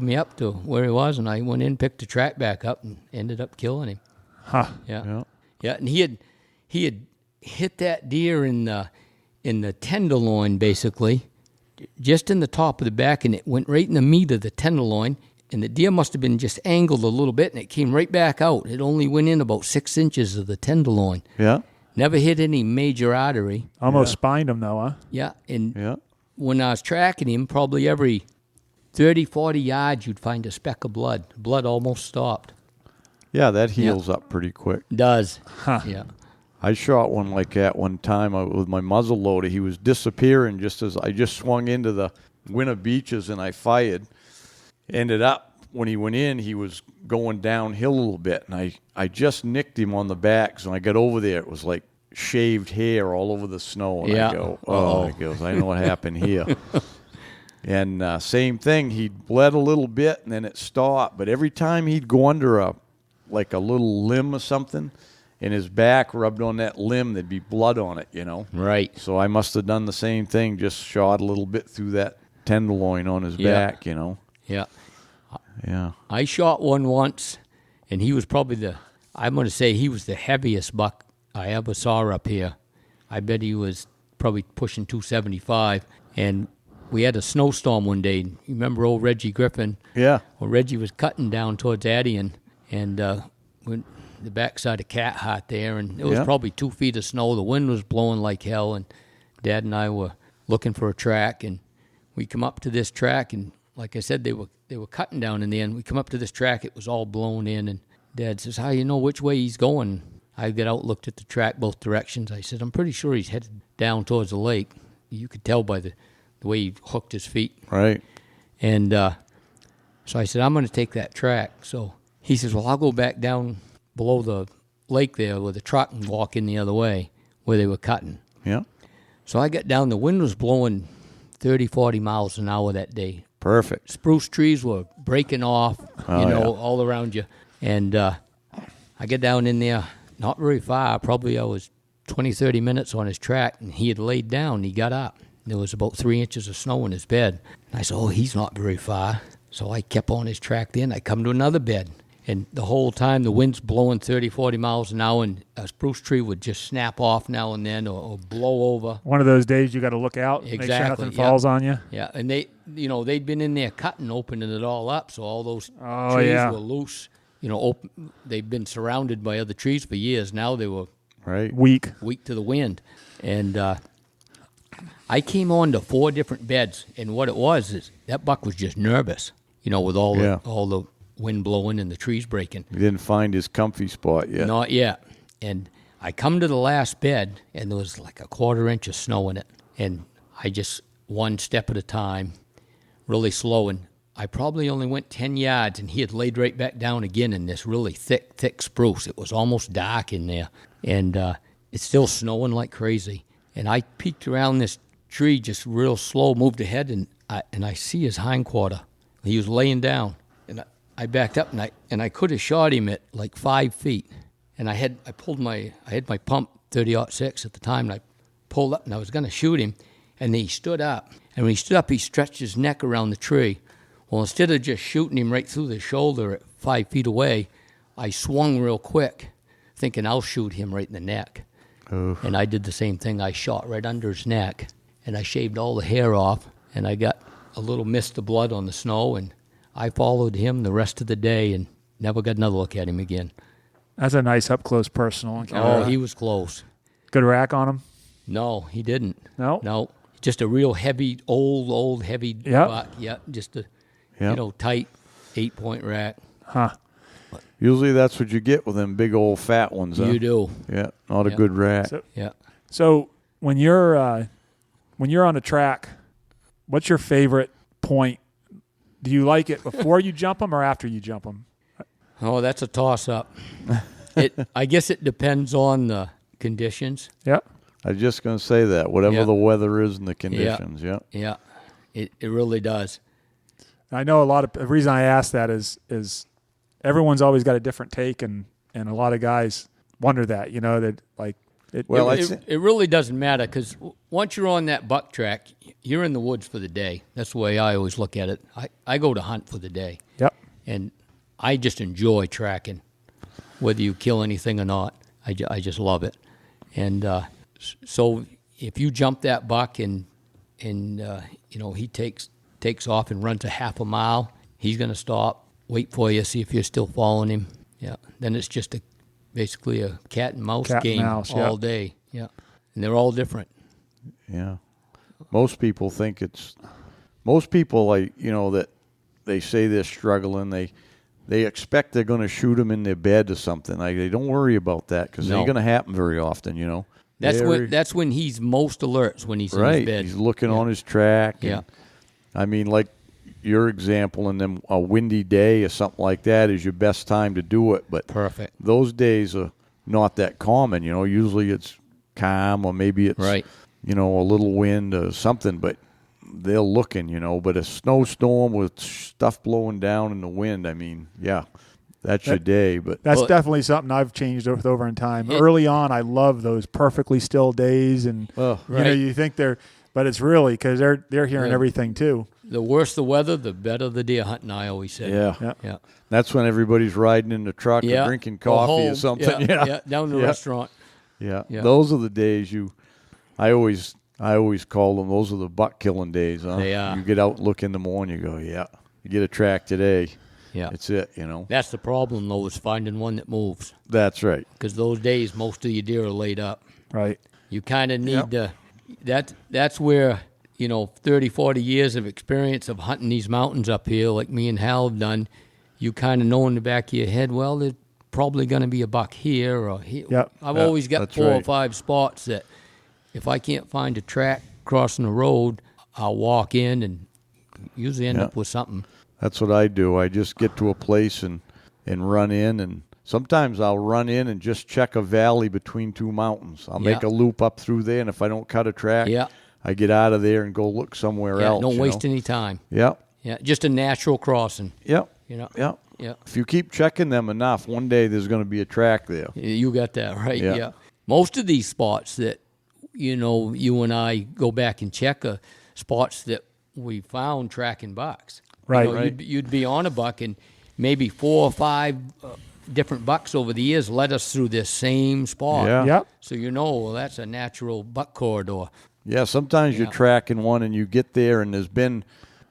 me up to where he was, and I went in, picked the track back up, and ended up killing him. Huh. Yeah. Yeah, and he had hit that deer in the tenderloin, basically, just in the top of the back, and it went right in the meat of the tenderloin, and the deer must have been just angled a little bit, and it came right back out. It only went in about 6 inches of the tenderloin. Yeah. Never hit any major artery. Almost spined him, though, huh? Yeah, and Yeah. when I was tracking him, probably every 30, 40 yards, you'd find a speck of blood. Blood almost stopped. Yeah, that heals up pretty quick. Does. Huh. Yeah. I shot one like that one time with my muzzle loader. He was disappearing just as I just swung into the winter beaches and I fired. Ended up, when he went in, he was going downhill a little bit, and I just nicked him on the back. So when I got over there, it was like shaved hair all over the snow. And Yeah. I go, Uh-oh. I goes, I know what happened here. And same thing, he'd bled a little bit, and then it stopped. But every time he'd go under a little limb or something, and his back rubbed on that limb, there'd be blood on it, Right. So I must have done the same thing, just shot a little bit through that tenderloin on his Yeah. back, Yeah. Yeah. I shot one once, and he was probably I'm going to say he was the heaviest buck I ever saw up here. I bet he was probably pushing 275. And we had a snowstorm one day. You remember old Reggie Griffin? Yeah. Well, Reggie was cutting down towards Addian, and went the backside of Cat Heart there, and it was Yeah. probably 2 feet of snow. The wind was blowing like hell, and Dad and I were looking for a track, and we come up to this track, and like I said, they were cutting down in the end. We come up to this track, it was all blown in, and Dad says, how you know which way he's going? I got out, looked at the track both directions. I said, I'm pretty sure he's headed down towards the lake. You could tell by the way he hooked his feet. Right. And so I said, I'm going to take that track. So he says, well, I'll go back down below the lake there with the truck and walk in the other way where they were cutting. Yeah. So I got down. The wind was blowing 30, 40 miles an hour that day. Perfect. Spruce trees were breaking off, all around you. And I get down in there, not very far. Probably I was 20, 30 minutes on his track, and he had laid down. He got up. There was about 3 inches of snow in his bed. And I said, oh, he's not very far. So I kept on his track then. I come to another bed. And the whole time the wind's blowing 30, 40 miles an hour, and a spruce tree would just snap off now and then or blow over. One of those days you got to look out, Exactly, make sure nothing falls on you. Yeah, and they'd been in there cutting, opening it all up, so all those trees were loose. They've been surrounded by other trees for years. Now they were weak to the wind. And I came on to 4 different beds, and what it was is that buck was just nervous, with all the wind blowing and the trees breaking. He didn't find his comfy spot yet. Not yet. And I come to the last bed, and there was like a 1/4 inch of snow in it. And I just, one step at a time, really slow. And I probably only went 10 yards, and he had laid right back down again in this really thick spruce. It was almost dark in there. And it's still snowing like crazy. And I peeked around this tree just real slow, moved ahead, and I see his hindquarter. He was laying down. And I backed up, and I could have shot him at like 5 feet. And I had my pump 30-06 at the time, and I pulled up, and I was going to shoot him. And he stood up. And when he stood up, he stretched his neck around the tree. Well, instead of just shooting him right through the shoulder at 5 feet away, I swung real quick, thinking I'll shoot him right in the neck. Oof. And I did the same thing. I shot right under his neck, and I shaved all the hair off, and I got a little mist of blood on the snow, and I followed him the rest of the day and never got another look at him again. That's a nice up-close personal encounter. Oh, he was close. Good rack on him? No, he didn't. No? Just a real heavy, old heavy buck. Yeah, just a tight 8-point rack. Huh. Usually that's what you get with them big old fat ones. Huh? You do. Yeah, not a good rack. So when you're on a track, what's your favorite point? Do you like it before you jump them or after you jump them? Oh, that's a toss-up. I guess it depends on the conditions. Yeah. I was just going to say that. Whatever the weather is and the conditions, Yeah, it really does. I know the reason I ask that is everyone's always got a different take, and a lot of guys wonder that, that like it. Well, it really doesn't matter because once you're on that buck track, you're in the woods for the day. That's the way I always look at it. I go to hunt for the day. Yep. And I just enjoy tracking, whether you kill anything or not. I just love it. And so if you jump that buck and he takes off and runs a half a mile, he's going to stop, wait for you, see if you're still following him. Yeah. Then it's just basically a cat and mouse game all day. Yeah. And they're all different. Yeah. Most people that they say they're struggling, they expect they're going to shoot them in their bed or something. They don't worry about that because it ain't going to happen very often, That's when he's most alert, when he's in his bed. He's looking on his track. And, I mean, like your example, and then a windy day or something like that is your best time to do it. But perfect. Those days are not that common, Usually it's calm or maybe it's, a little wind or something, but they're looking, But a snowstorm with stuff blowing down in the wind, I mean, that's your day. But that's definitely something I've changed over in time. Early on, I love those perfectly still days, and you think but it's really because they're hearing everything too. The worse the weather, the better the deer hunting, I always say. Yeah. That's when everybody's riding in the truck or drinking coffee or something. Down to the restaurant. Yeah. Those are the days I always call them, those are the buck killing days, huh? They are. You get out and look in the morning, you go, you get a track today. Yeah. It's it, That's the problem, though, is finding one that moves. That's right. Because those days, most of your deer are laid up. Right. You kind of need to, that's where, 30, 40 years of experience of hunting these mountains up here, like me and Hal have done, you kind of know in the back of your head, well, probably going to be a buck here or here. Yep. I've always got that's 4 or right. 5 spots that if I can't find a track crossing the road, I'll walk in and usually end up with something. That's what I do. I just get to a place and run in, and sometimes I'll run in and just check a valley between 2 mountains. I'll make a loop up through there, and if I don't cut a track, I get out of there and go look somewhere else. Don't waste any time. Yeah. Yeah, just a natural crossing. Yeah. You know. Yeah. Yeah. If you keep checking them enough, one day there's going to be a track there. You got that right. Yeah. Yeah. Most of these spots that you and I go back and check are spots that we found tracking bucks. Right. Right. You'd be on a buck and maybe 4 or 5 different bucks over the years led us through this same spot. Yeah. Yep. So well, that's a natural buck corridor. Yeah, sometimes you're tracking one and you get there and there's been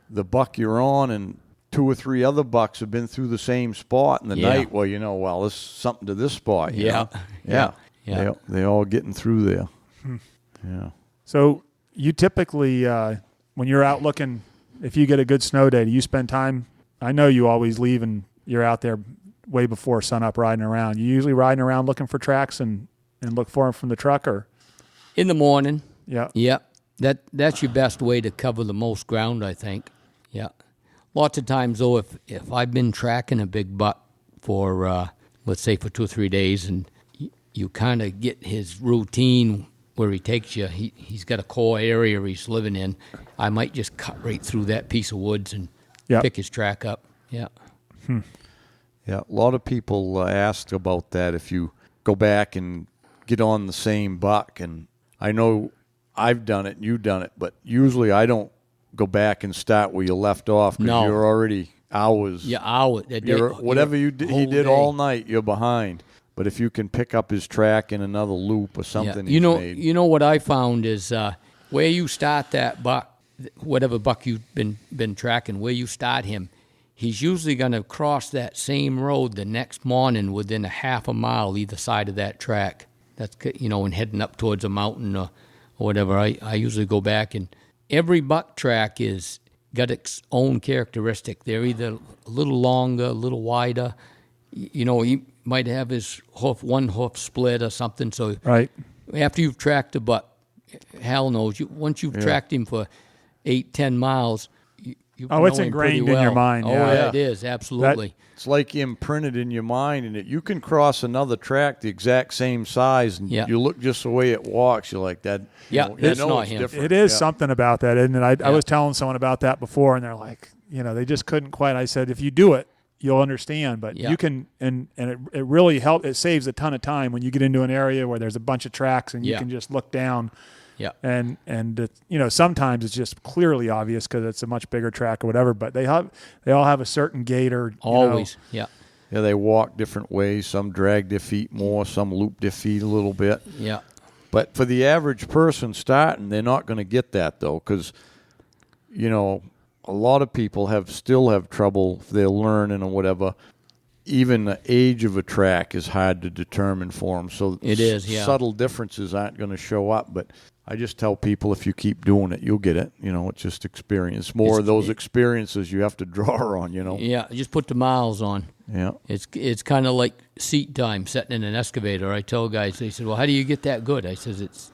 the buck you're on and 2 or 3 other bucks have been through the same spot in the night. Well, there's something to this spot. You know? Yeah. They all getting through there. Yeah. So you typically, when you're out looking, if you get a good snow day, do you spend time? I know you always leave and you're out there way before sunup riding around. You usually riding around looking for tracks and look for them from the truck, or? In the morning. Yeah. Yeah. That's your best way to cover the most ground, I think. Yeah. Lots of times, though, if I've been tracking a big buck for, let's say, for 2 or 3 days, and you kind of get his routine where he takes you, he's got a core area he's living in, I might just cut right through that piece of woods and pick his track up. Yeah. Yeah, a lot of people ask about that if you go back and get on the same buck. And I know I've done it and you've done it, but usually I don't go back and start where you left off because you're already hours. Yeah, hours. Whatever he did all night, you're behind. But if you can pick up his track in another loop or something he's made. You know what I found is where you start that buck, whatever buck you've been tracking, where you start him, he's usually going to cross that same road the next morning within a half a mile either side of that track. That's, and heading up towards a mountain or whatever. I usually go back, and every buck track is got its own characteristic. They're either a little longer, a little wider. He might have his one hoof split or something. So after you've tracked a buck, Hal knows, once you've tracked him for 8-10 miles, it's ingrained in your mind. Yeah, it is, absolutely. It's like imprinted in your mind, and you can cross another track the exact same size, and you look just the way it walks. You're like that. That's not him. Different. It is something about that, isn't it? I was telling someone about that before, and they're like, they just couldn't quite. I said, if you do it, you'll understand. But you can, and it really helps. It saves a ton of time when you get into an area where there's a bunch of tracks, and you can just look down. Yeah, and sometimes it's just clearly obvious because it's a much bigger track or whatever. But they all have a certain gait or always. Yeah, they walk different ways. Some drag their feet more. Some loop their feet a little bit. Yeah, but for the average person starting, they're not going to get that though, because a lot of people still have trouble if they're learning or whatever. Even the age of a track is hard to determine for them. So it is. Yeah, subtle differences aren't going to show up, but I just tell people if you keep doing it, you'll get it. It's just experience. More of those experiences you have to draw on, Yeah, just put the miles on. Yeah. It's kind of like seat time sitting in an excavator. I tell guys, they said, well, how do you get that good? I says, it's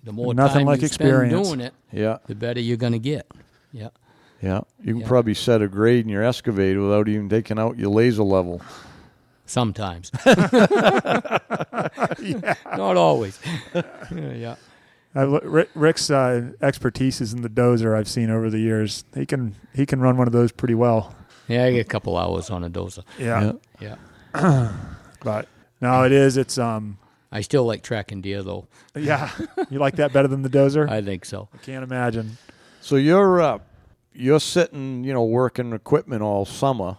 the more nothing time like you experience. spend doing it, the better you're going to get. Yeah. Yeah. You can probably set a grade in your excavator without even taking out your laser level. Sometimes. Not always. Yeah. Rick's expertise is in the dozer. I've seen over the years. He can run one of those pretty well. Yeah, I get a couple hours on a dozer. Yeah. But no, it is. It's I still like tracking deer though. Yeah, you like that better than the dozer? I think so. I can't imagine. So you're sitting, working equipment all summer.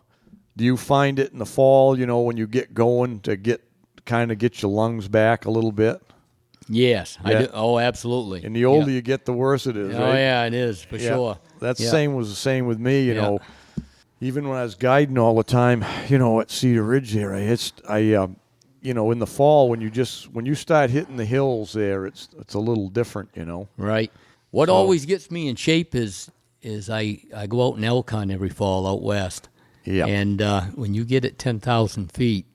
Do you find it in the fall, when you get going to get your lungs back a little bit? Yes, I do. Oh, absolutely. And the older you get, the worse it is, right? Oh, yeah, it is, for sure. That's the same with me, Even when I was guiding all the time, at Cedar Ridge there, in the fall when you start hitting the hills there, it's a little different, Right. What always gets me in shape is I go out and elk hunt every fall out west. Yeah. And when you get at 10,000 feet,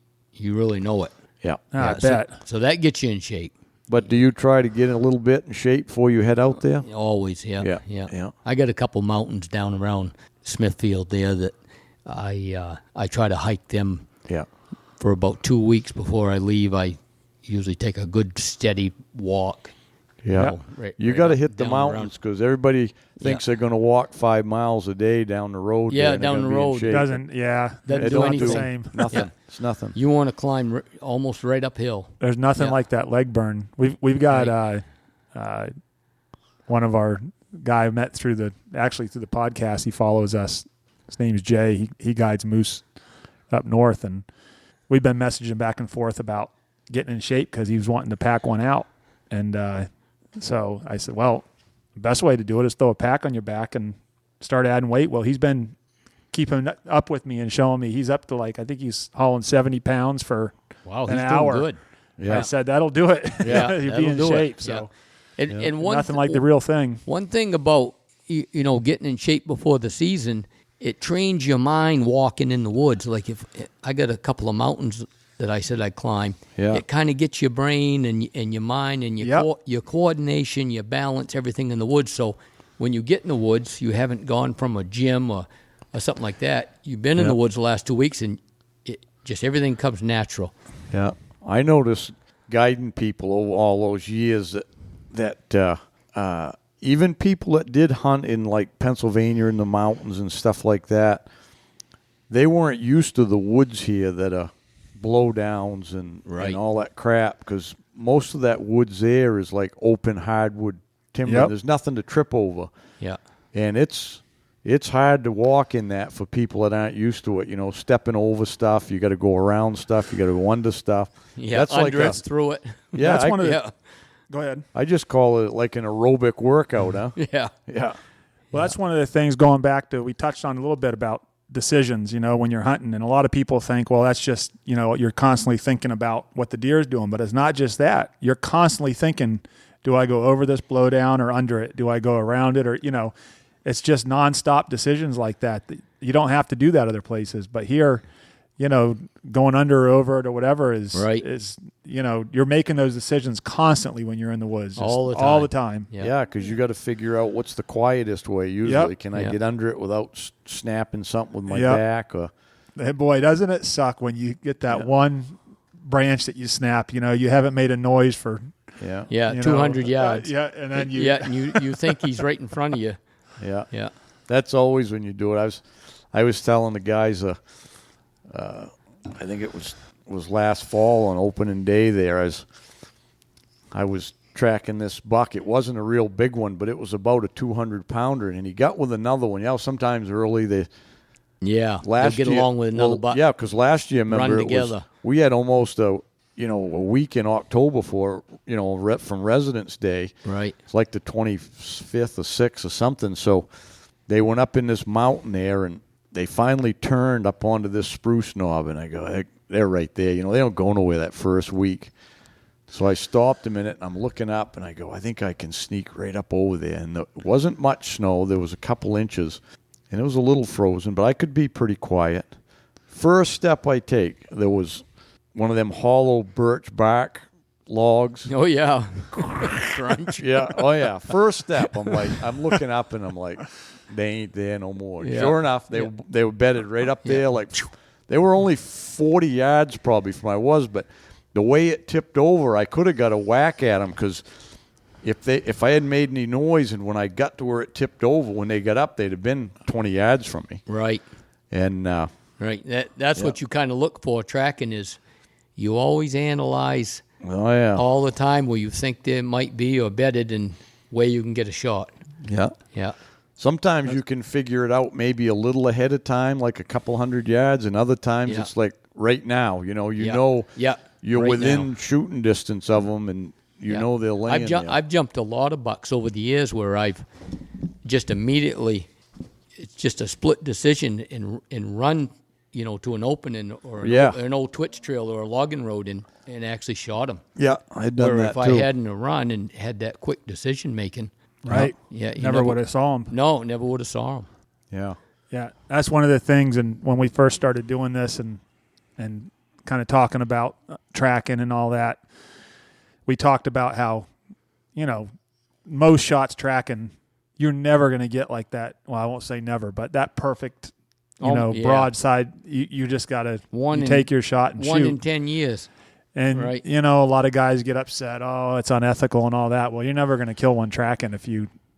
you really know it. Yeah. I so, bet. So that gets you in shape. But do you try to get a little bit in shape before you head out there? Always, yeah. I got a couple mountains down around Smithfield there that I try to hike them. Yeah. For about 2 weeks before I leave. I usually take a good steady walk. Yeah. You got to hit the down mountains because everybody thinks they're going to walk 5 miles a day down the road. Yeah, there and down they're the gonna be in road. shape. Doesn't do anything. The same. Nothing. Yeah. It's nothing. You want to climb almost right uphill. There's nothing like that leg burn. We've got one of our guy met through the podcast. He follows us. His name's Jay. He guides moose up north, and we've been messaging back and forth about getting in shape because he was wanting to pack one out. And so I said, well, the best way to do it is throw a pack on your back and start adding weight. Well, he's been keeping up with me and showing me he's up to I think he's hauling 70 pounds for an hour. Doing good. Yeah. I said, that'll do it. Yeah, You'll be in shape. It. So, and nothing like the real thing. One thing about, getting in shape before the season, it trains your mind walking in the woods. Like if I got a couple of mountains that I said I'd climb, it kind of gets your brain and your mind and your coordination, your balance, everything in the woods. So when you get in the woods, you haven't gone from a gym or something like that. You've been in the woods the last 2 weeks, and everything comes natural. Yeah, I noticed guiding people over all those years that even people that did hunt in Pennsylvania in the mountains and stuff like that, they weren't used to the woods here that are blowdowns and all that crap, because most of that woods there is open hardwood timber. Yep. There's nothing to trip over. Yeah. And it's hard to walk in that for people that aren't used to it. Stepping over stuff, you got to go around stuff, you got to go under stuff. Yeah, that's through it. Yeah, that's one of the. Go ahead. I just call it like an aerobic workout, huh? Yeah. Yeah. Well, that's one of the things going back to, we touched on a little bit about decisions, when you're hunting. And a lot of people think, well, that's just, you're constantly thinking about what the deer's doing. But it's not just that. You're constantly thinking, do I go over this blowdown or under it? Do I go around it? Or, it's just nonstop decisions like that. You don't have to do that other places. But here, going under or over it or whatever is you're making those decisions constantly when you're in the woods. All the time. Yeah, because you got to figure out what's the quietest way usually. Can I get under it without snapping something with my back? Or Hey, boy, doesn't it suck when you get that one branch that you snap, you haven't made a noise for 200 yards. And then you think he's right in front of you. Yeah. That's always when you do it. I was telling the guys I think it was last fall on opening day there. I was tracking this buck. It wasn't a real big one, but it was about a 200-pounder, and he got with another one. Sometimes early last get year, along with another buck. Yeah, because last year, remember, we had almost a week in October from Residence Day. Right. It's like the 25th or 6th or something. So they went up in this mountain there, and they finally turned up onto this spruce knob, and I go, hey, they're right there. They don't go nowhere that first week. So I stopped a minute, and I'm looking up, and I go, I think I can sneak right up over there. And it wasn't much snow. There was a couple inches, and it was a little frozen, but I could be pretty quiet. First step I take, there was one of them hollow birch bark logs. Oh, yeah. Crunch. Yeah. Oh, yeah. First step, I'm looking up, and I'm like, they ain't there no more. Yeah. Sure enough, they were bedded right up there. They were only 40 yards probably from where I was, but the way it tipped over, I could have got a whack at them, because if I hadn't made any noise, and when I got to where it tipped over, when they got up, they'd have been 20 yards from me. Right. And right. That's what you kind of look for tracking is you always analyze all the time where you think there might be or bedded and where you can get a shot. Yeah. Yeah. Sometimes you can figure it out maybe a little ahead of time, like a couple hundred yards, and other times it's like right now. You're right within now. Shooting distance of them, and know they're laying there. I've jumped a lot of bucks over the years where I've just immediately, it's just a split decision and run, to an opening or an old twitch trail or a logging road and actually shot them. Yeah, I'd done that too. Where if I hadn't run and had that quick decision making. Right. Yeah. You never would have saw them. No, never would have saw them. Yeah. Yeah. That's one of the things. And when we first started doing this and kind of talking about tracking and all that, we talked about how, most shots tracking, you're never going to get like that. Well, I won't say never, but that perfect, broadside, you just got to take your shot and shoot. 1 in 10 years. And, right. a lot of guys get upset. Oh, it's unethical and all that. Well, you're never going to kill one tracking if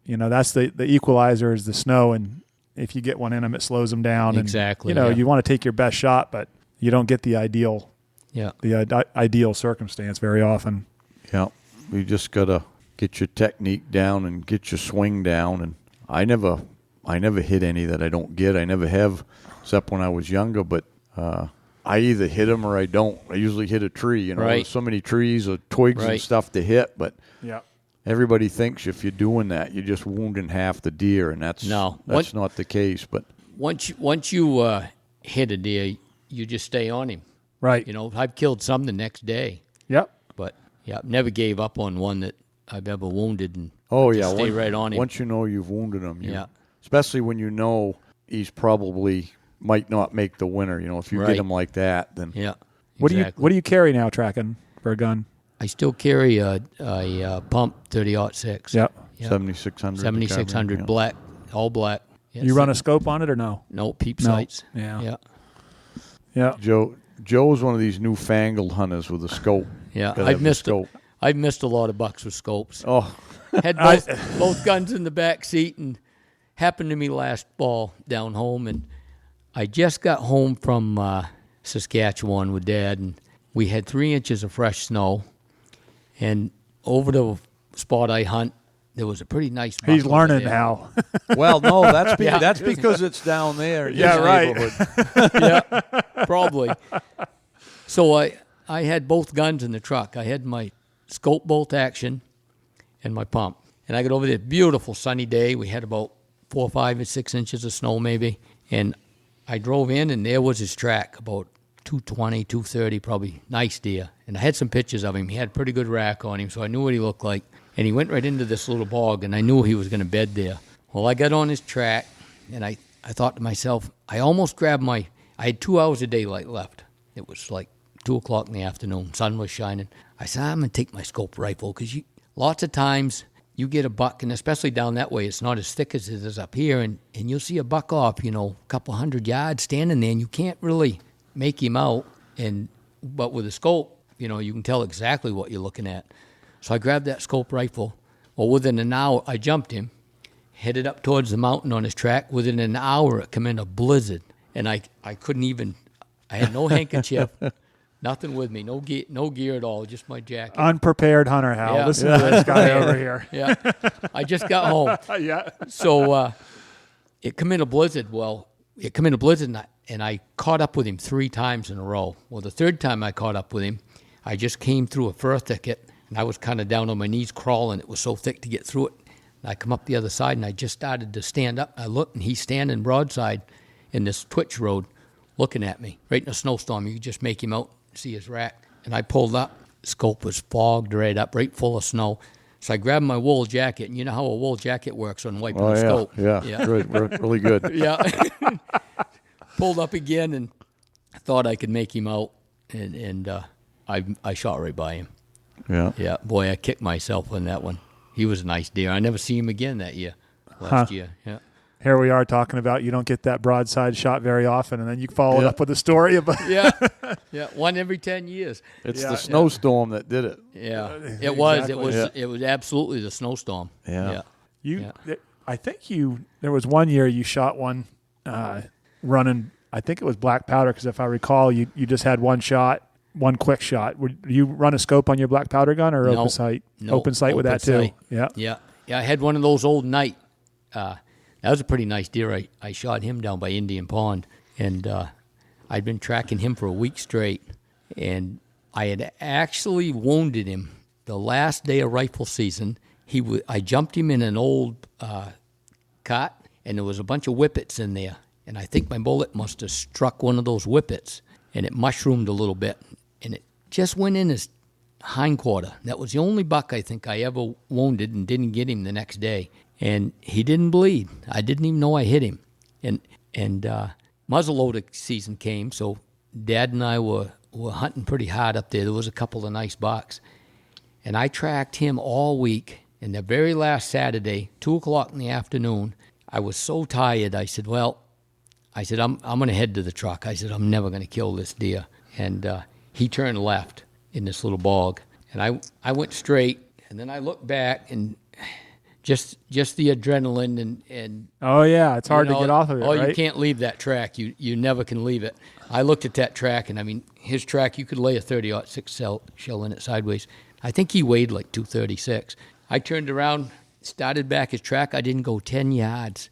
that's the equalizer is the snow. And if you get one in them, it slows them down. Exactly. And, you want to take your best shot, but you don't get the ideal circumstance very often. Yeah. You just got to get your technique down and get your swing down. And I never hit any that I don't get. I never have, except when I was younger, but I either hit them or I don't. I usually hit a tree. Right. There's so many trees or twigs and stuff to hit, but everybody thinks if you're doing that, you're just wounding half the deer, and that's not the case. But once you hit a deer, you just stay on him. Right. I've killed some the next day. Yep. But never gave up on one that I've ever wounded, and stay right on him. Once you know you've wounded him, especially when you know he's probably might not make the winner. If you get him like that, then What do you carry now tracking for a gun? I still carry a pump 30-06. Yep. 7600. 7600 black, all black. Yes. You run a scope on it or no? No, peep sights. Yeah. Joe's one of these newfangled hunters with a scope. Yeah, I've missed a lot of bucks with scopes. Oh, had both guns in the back seat, and happened to me last fall down home, and I just got home from Saskatchewan with Dad, and we had 3 inches of fresh snow, and over the spot I hunt, there was a pretty nice buck. He's learning how. Well, no, that's because it's down there. In Yeah, this right. neighborhood. Yeah, probably. So I had both guns in the truck. I had my scope bolt action and my pump. And I got over there, beautiful sunny day. We had about 4, 5, or 6 inches of snow maybe. And I drove in, and there was his track, about 220, 230, probably. Nice deer. And I had some pictures of him. He had a pretty good rack on him, so I knew what he looked like. And he went right into this little bog, and I knew he was going to bed there. Well, I got on his track, and I thought to myself, I almost grabbed I had 2 hours of daylight left. It was like 2 o'clock in the afternoon. Sun was shining. I said, I'm going to take my scope rifle, because lots of times you get a buck, and especially down that way, it's not as thick as it is up here, and you'll see a buck off, a couple 100 yards standing there, and you can't really make him out. But with a scope, you can tell exactly what you're looking at. So I grabbed that scope rifle. Well, within an hour, I jumped him, headed up towards the mountain on his track. Within an hour, it came in a blizzard, and I couldn't even. I had no handkerchief, nothing with me, no gear at all, just my jacket. Unprepared hunter, Hal. Yeah. Listen to this guy over here. Yeah, I just got home. Yeah. So it came in a blizzard. Well, it came in a blizzard, and I caught up with him 3 times in a row. Well, the third time I caught up with him, I just came through a fir thicket, and I was kind of down on my knees crawling. It was so thick to get through it. And I come up the other side, and I just started to stand up. I looked, and he's standing broadside in this twitch road looking at me, right in a snowstorm. You could just make him out, see his rack. And I pulled up. Scope was fogged right up, right full of snow. So I grabbed my wool jacket, and you know how a wool jacket works on wiping the scope. Yeah, really good. Yeah. Pulled up again, and I thought I could make him out, and I shot right by him. Yeah. Yeah, boy, I kicked myself on that one. He was a nice deer. I never see him again that year, last year. Yeah. Here we are talking about you don't get that broadside shot very often, and then you follow it up with a story about yeah, 1 every 10 years. It's the snowstorm that did it. Yeah, it was. It was absolutely the snowstorm. Yeah. I think there was one year you shot one running. I think it was black powder, because if I recall, you just had one shot. One quick shot. Would you run a scope on your black powder gun or open sight? No, open sight with that sight. Too. Yeah. I had one of those old night. That was a pretty nice deer. I shot him down by Indian Pond, and I'd been tracking him for a week straight, and I had actually wounded him the last day of rifle season. I jumped him in an old cot, and there was a bunch of whippets in there, and I think my bullet must have struck one of those whippets, and it mushroomed a little bit, and it just went in his hindquarter. That was the only buck I think I ever wounded, and didn't get him the next day. And he didn't bleed. I didn't even know I hit him. And muzzleloader season came, so Dad and I were were hunting pretty hard up there. There was a couple of nice bucks. And I tracked him all week. And the very last Saturday, 2 o'clock in the afternoon, I was so tired. I said, I'm going to head to the truck. I said, I'm never going to kill this deer. And he turned left in this little bog. And I went straight. And then I looked back, and just the adrenaline and oh, yeah, it's hard to get off of it, right? You can't leave that track. You never can leave it. I looked at that track, and, I mean, his track, you could lay a 30-06 shell in it sideways. I think he weighed like 236. I turned around, started back his track. I didn't go 10 yards,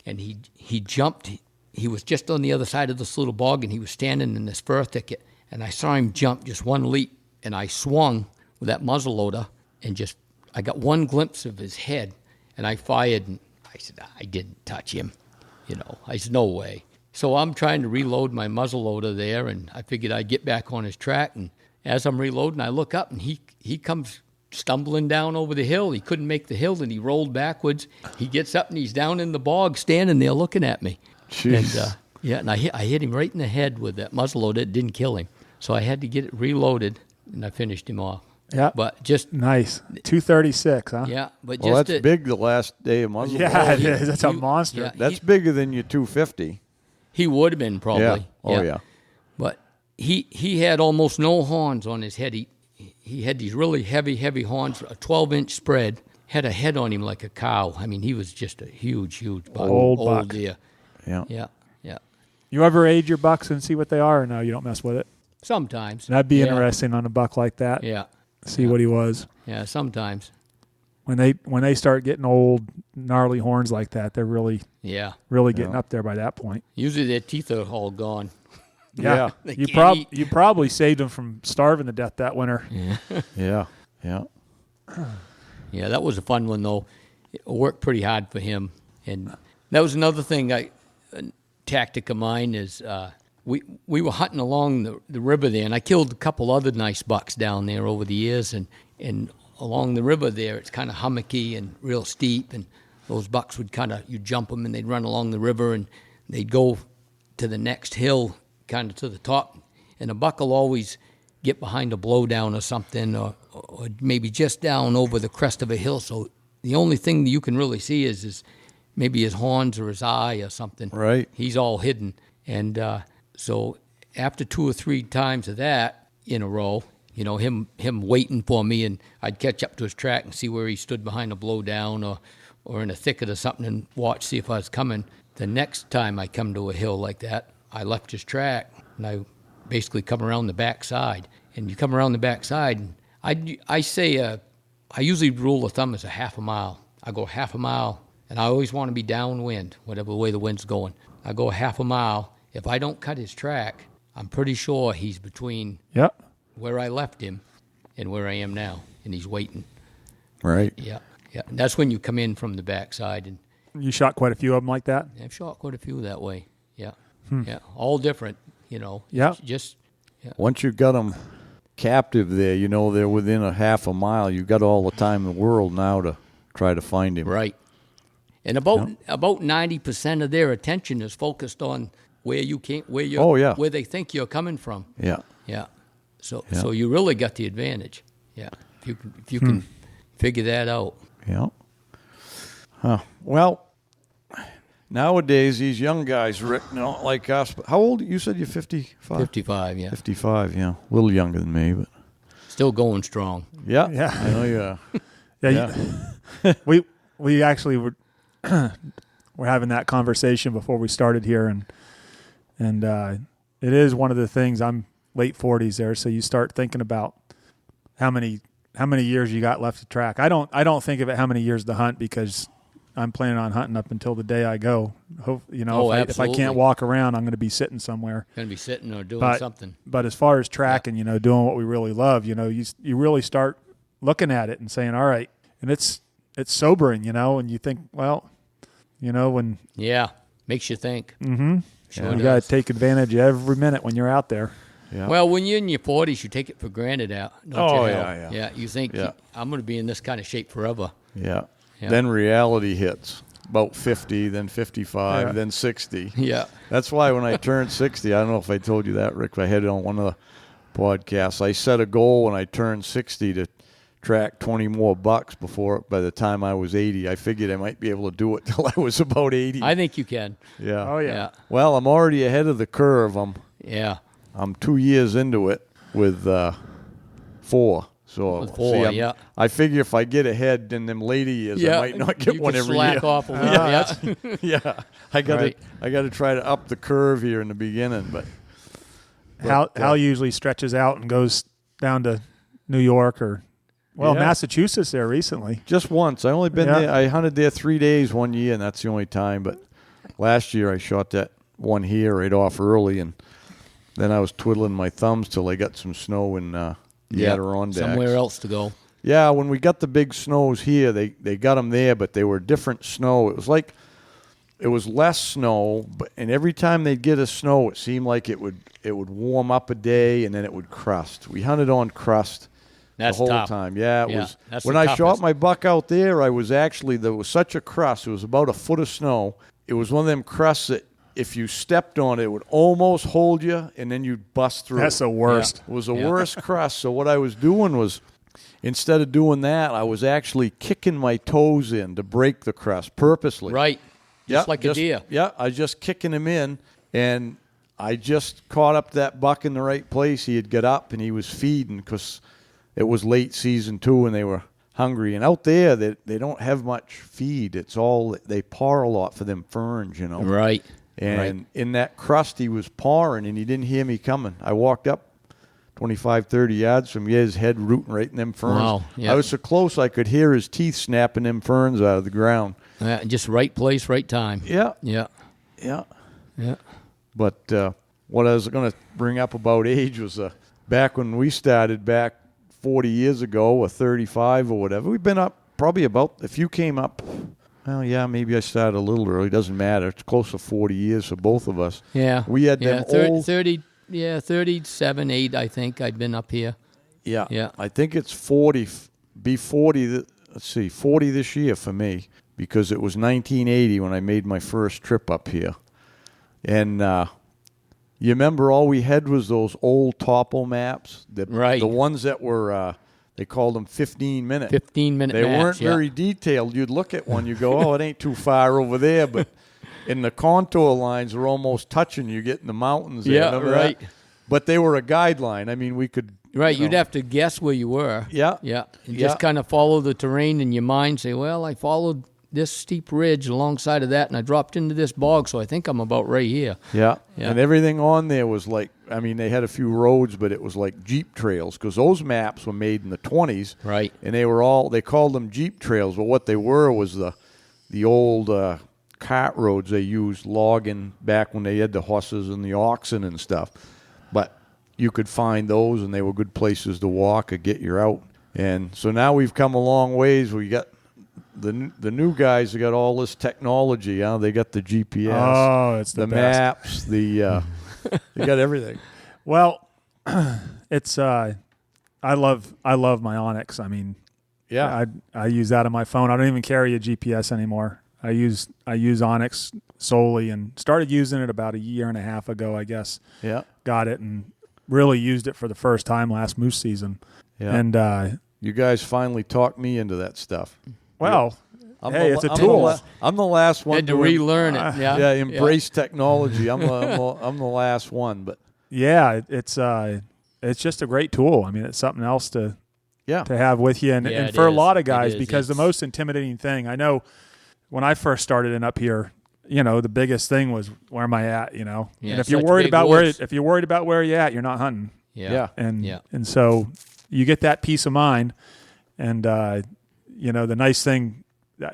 and he jumped. He was just on the other side of this little bog, and he was standing in this fir thicket, and I saw him jump just one leap, and I swung with that muzzle loader, and I got one glimpse of his head, and I fired, and I said, I didn't touch him. I said, no way. So I'm trying to reload my muzzle loader there, and I figured I'd get back on his track, and as I'm reloading, I look up, and he comes stumbling down over the hill. He couldn't make the hill, and he rolled backwards. He gets up, and he's down in the bog standing there looking at me. Jeez. And I hit him right in the head with that muzzleloader. It didn't kill him. So I had to get it reloaded, and I finished him off. Yeah. But just nice. 236, huh? Yeah. But well, that's big the last day of muzzle. Yeah, it is. That's a monster. Yeah, that's bigger than your 250. He would have been probably. Yeah. Oh, yeah. But he had almost no horns on his head. He had these really heavy horns, a 12-inch spread, had a head on him like a cow. I mean, he was just a huge buck. Old deer. Yeah. Yeah. You ever age your bucks and see what they are, or no, you don't mess with it? Sometimes. That'd be interesting on a buck like that. Yeah. See what he was. Yeah, sometimes. When they start getting old, gnarly horns like that, they're really getting up there by that point. Usually their teeth are all gone. Yeah. You probably saved them from starving to death that winter. Yeah. Yeah, that was a fun one, though. It worked pretty hard for him. And that was another thing, a tactic of mine is we were hunting along the river there, and I killed a couple other nice bucks down there over the years. And along the river there, it's kind of hummocky and real steep, and those bucks would you jump them, and they'd run along the river, and they'd go to the next hill, kind of to the top, and a buck will always get behind a blowdown or something, or maybe just down over the crest of a hill. So the only thing that you can really see is maybe his horns or his eye or something. Right. He's all hidden. And so after 2 or 3 times of that in a row, him waiting for me, and I'd catch up to his track and see where he stood behind a blowdown or in a thicket or something, and watch, see if I was coming. The next time I come to a hill like that, I left his track, and I basically come around the backside. And you come around the backside, and I say, I usually rule of thumb is a half a mile. I go half a mile, and I always want to be downwind, whatever way the wind's going. I go half a mile. If I don't cut his track, I'm pretty sure he's between where I left him and where I am now, and he's waiting. Right. Yeah. And that's when you come in from the backside. And you shot quite a few of them like that? I've shot quite a few that way. Yeah. Yeah. All different, Yeah. Once you got them captive there, they're within a half a mile. You got all the time in the world now to try to find him. Right. And about 90% of their attention is focused on where they think you're coming from. Yeah. Yeah. So you really got the advantage. Yeah. If you can figure that out. Yeah. Huh. Well, nowadays these young guys, Rick, like us. How old? You said you're 55. 55. Yeah. 55. Yeah. A little younger than me, but still going strong. Yeah. Yeah. I know you are. Yeah. We actually were having that conversation before we started here, and it is one of the things. I'm late 40s there, so you start thinking about how many years you got left to track. I don't think of it how many years to hunt, because I'm planning on hunting up until the day I go. If I can't walk around, I'm going to be sitting somewhere. Going to be sitting or doing something. But as far as tracking, doing what we really love, you really start looking at it and saying, all right, and it's sobering, and you think, well, when makes you think. Mm-hmm. Sure you got to take advantage of every minute when you're out there. Yeah. Well, when you're in your 40s, you take it for granted don't you? Yeah. You think I'm going to be in this kind of shape forever. Yeah. Then reality hits. About 50, then 55, then 60. Yeah. That's why when I turned 60, I don't know if I told you that, Rick, I had it on one of podcast. I set a goal when I turned 60 to track 20 more bucks by the time I was 80. I figured I might be able to do it till I was about 80. I think you can. Yeah. Oh, yeah. Yeah. Well, I'm already ahead of the curve. I'm 2 years into it with 4. So With 4, yeah. I figure if I get ahead in them later years, I might not get you one can every slack year. off a little. Yeah, I got Right. to try to up the curve here in the beginning, but Hal usually stretches out and goes down to New York or, Massachusetts there recently. just once. I only been Yeah. there. I hunted there 3 days one year, and that's the only time. But last year I shot that one here right off early, and then I was twiddling my thumbs till I got some snow in the Adirondacks. Somewhere else to go. Yeah, when we got the big snows here, they got them there, but they were different snow. It was less snow, and every time they'd get a snow, it seemed like it would warm up a day, and then it would crust. We hunted on crust That's the whole tough. time. Yeah, it Yeah, was. that's When the I shot toughest. my buck out there, there was such a crust. It was about a foot of snow. It was one of them crusts that if you stepped on it, it would almost hold you, and then you'd bust through. That's the worst. It was the worst crust. So what I was doing was, instead of doing that, I was actually kicking my toes in to break the crust purposely. Right. Just like a deer. Yeah, I was just kicking him in, and I just caught up that buck in the right place. He had got up, and he was feeding because it was late season, too, and they were hungry. And out there, they don't have much feed. It's all, they par a lot for them ferns, you know. Right. And in that crust, he was pawing, and he didn't hear me coming. I walked up 25, 30 yards from his head rooting right in them ferns. Wow, yeah. I was so close I could hear his teeth snapping them ferns out of the ground. Just right place, right time. Yeah, Yeah. yeah. Yeah. But what I was going to bring up about age was back when we started back 40 years ago or 35 or whatever, we've been up probably about, if you came up, well, yeah, maybe I started a little early. Doesn't matter. It's close to 40 years for both of us. Yeah. We had them old. 37, 8, I think I'd been up here. Yeah. Yeah. I think it's 40. Be 40. Let's see, 40 this year for me because it was 1980 when I made my first trip up here. And you remember all we had was those old topo maps? Right. The ones that were, they called them 15-minute. 15-minute They maps, weren't yeah. very detailed. You'd look at one, you go, oh, it ain't too far over there. But in the contour lines were almost touching you, getting the mountains there. Yeah, Remember right. that? But they were a guideline. I mean, we could. Right, you you'd know, have to guess where you were. Yeah. Yeah. And Yeah. just kind of follow the terrain in your mind. Say, well, I followed this steep ridge alongside of that, and I dropped into this bog, so I think I'm about right here. Yeah. Yeah. And everything on there was like, I mean, they had a few roads, but it was like Jeep trails because those maps were made in the 20s. Right. And they called them Jeep trails, but what they were was the old cart roads they used logging back when they had the horses and the oxen and stuff. But you could find those, and they were good places to walk or get you out. And so now we've come a long ways. We got the new guys have got all this technology. They got the GPS, Oh, it's the best. maps, they got everything. Well, it's I love my Onyx. I mean, Yeah, I use that on my phone. I don't even carry a GPS anymore. I use Onyx solely, and started using it about a year and a half ago, I guess. yeah, Got it and really used it for the first time last moose season. yeah. And You guys finally talked me into that stuff. well, I'm hey, the- it's a I'm the tool. I'm the last one Had to relearn it. Yeah. Yeah, embrace technology. I'm the last one, but Yeah, it's just a great tool. I mean, it's something else to yeah, have with you, and, Yeah, and it for a is. lot of It guys, is. because the It's- most intimidating thing I know when I first started in up here, the biggest thing was where am I at, Yeah, and if such you're worried big about woods. where you're at, you're not hunting, Yeah. yeah. and so you get that peace of mind, and the nice thing.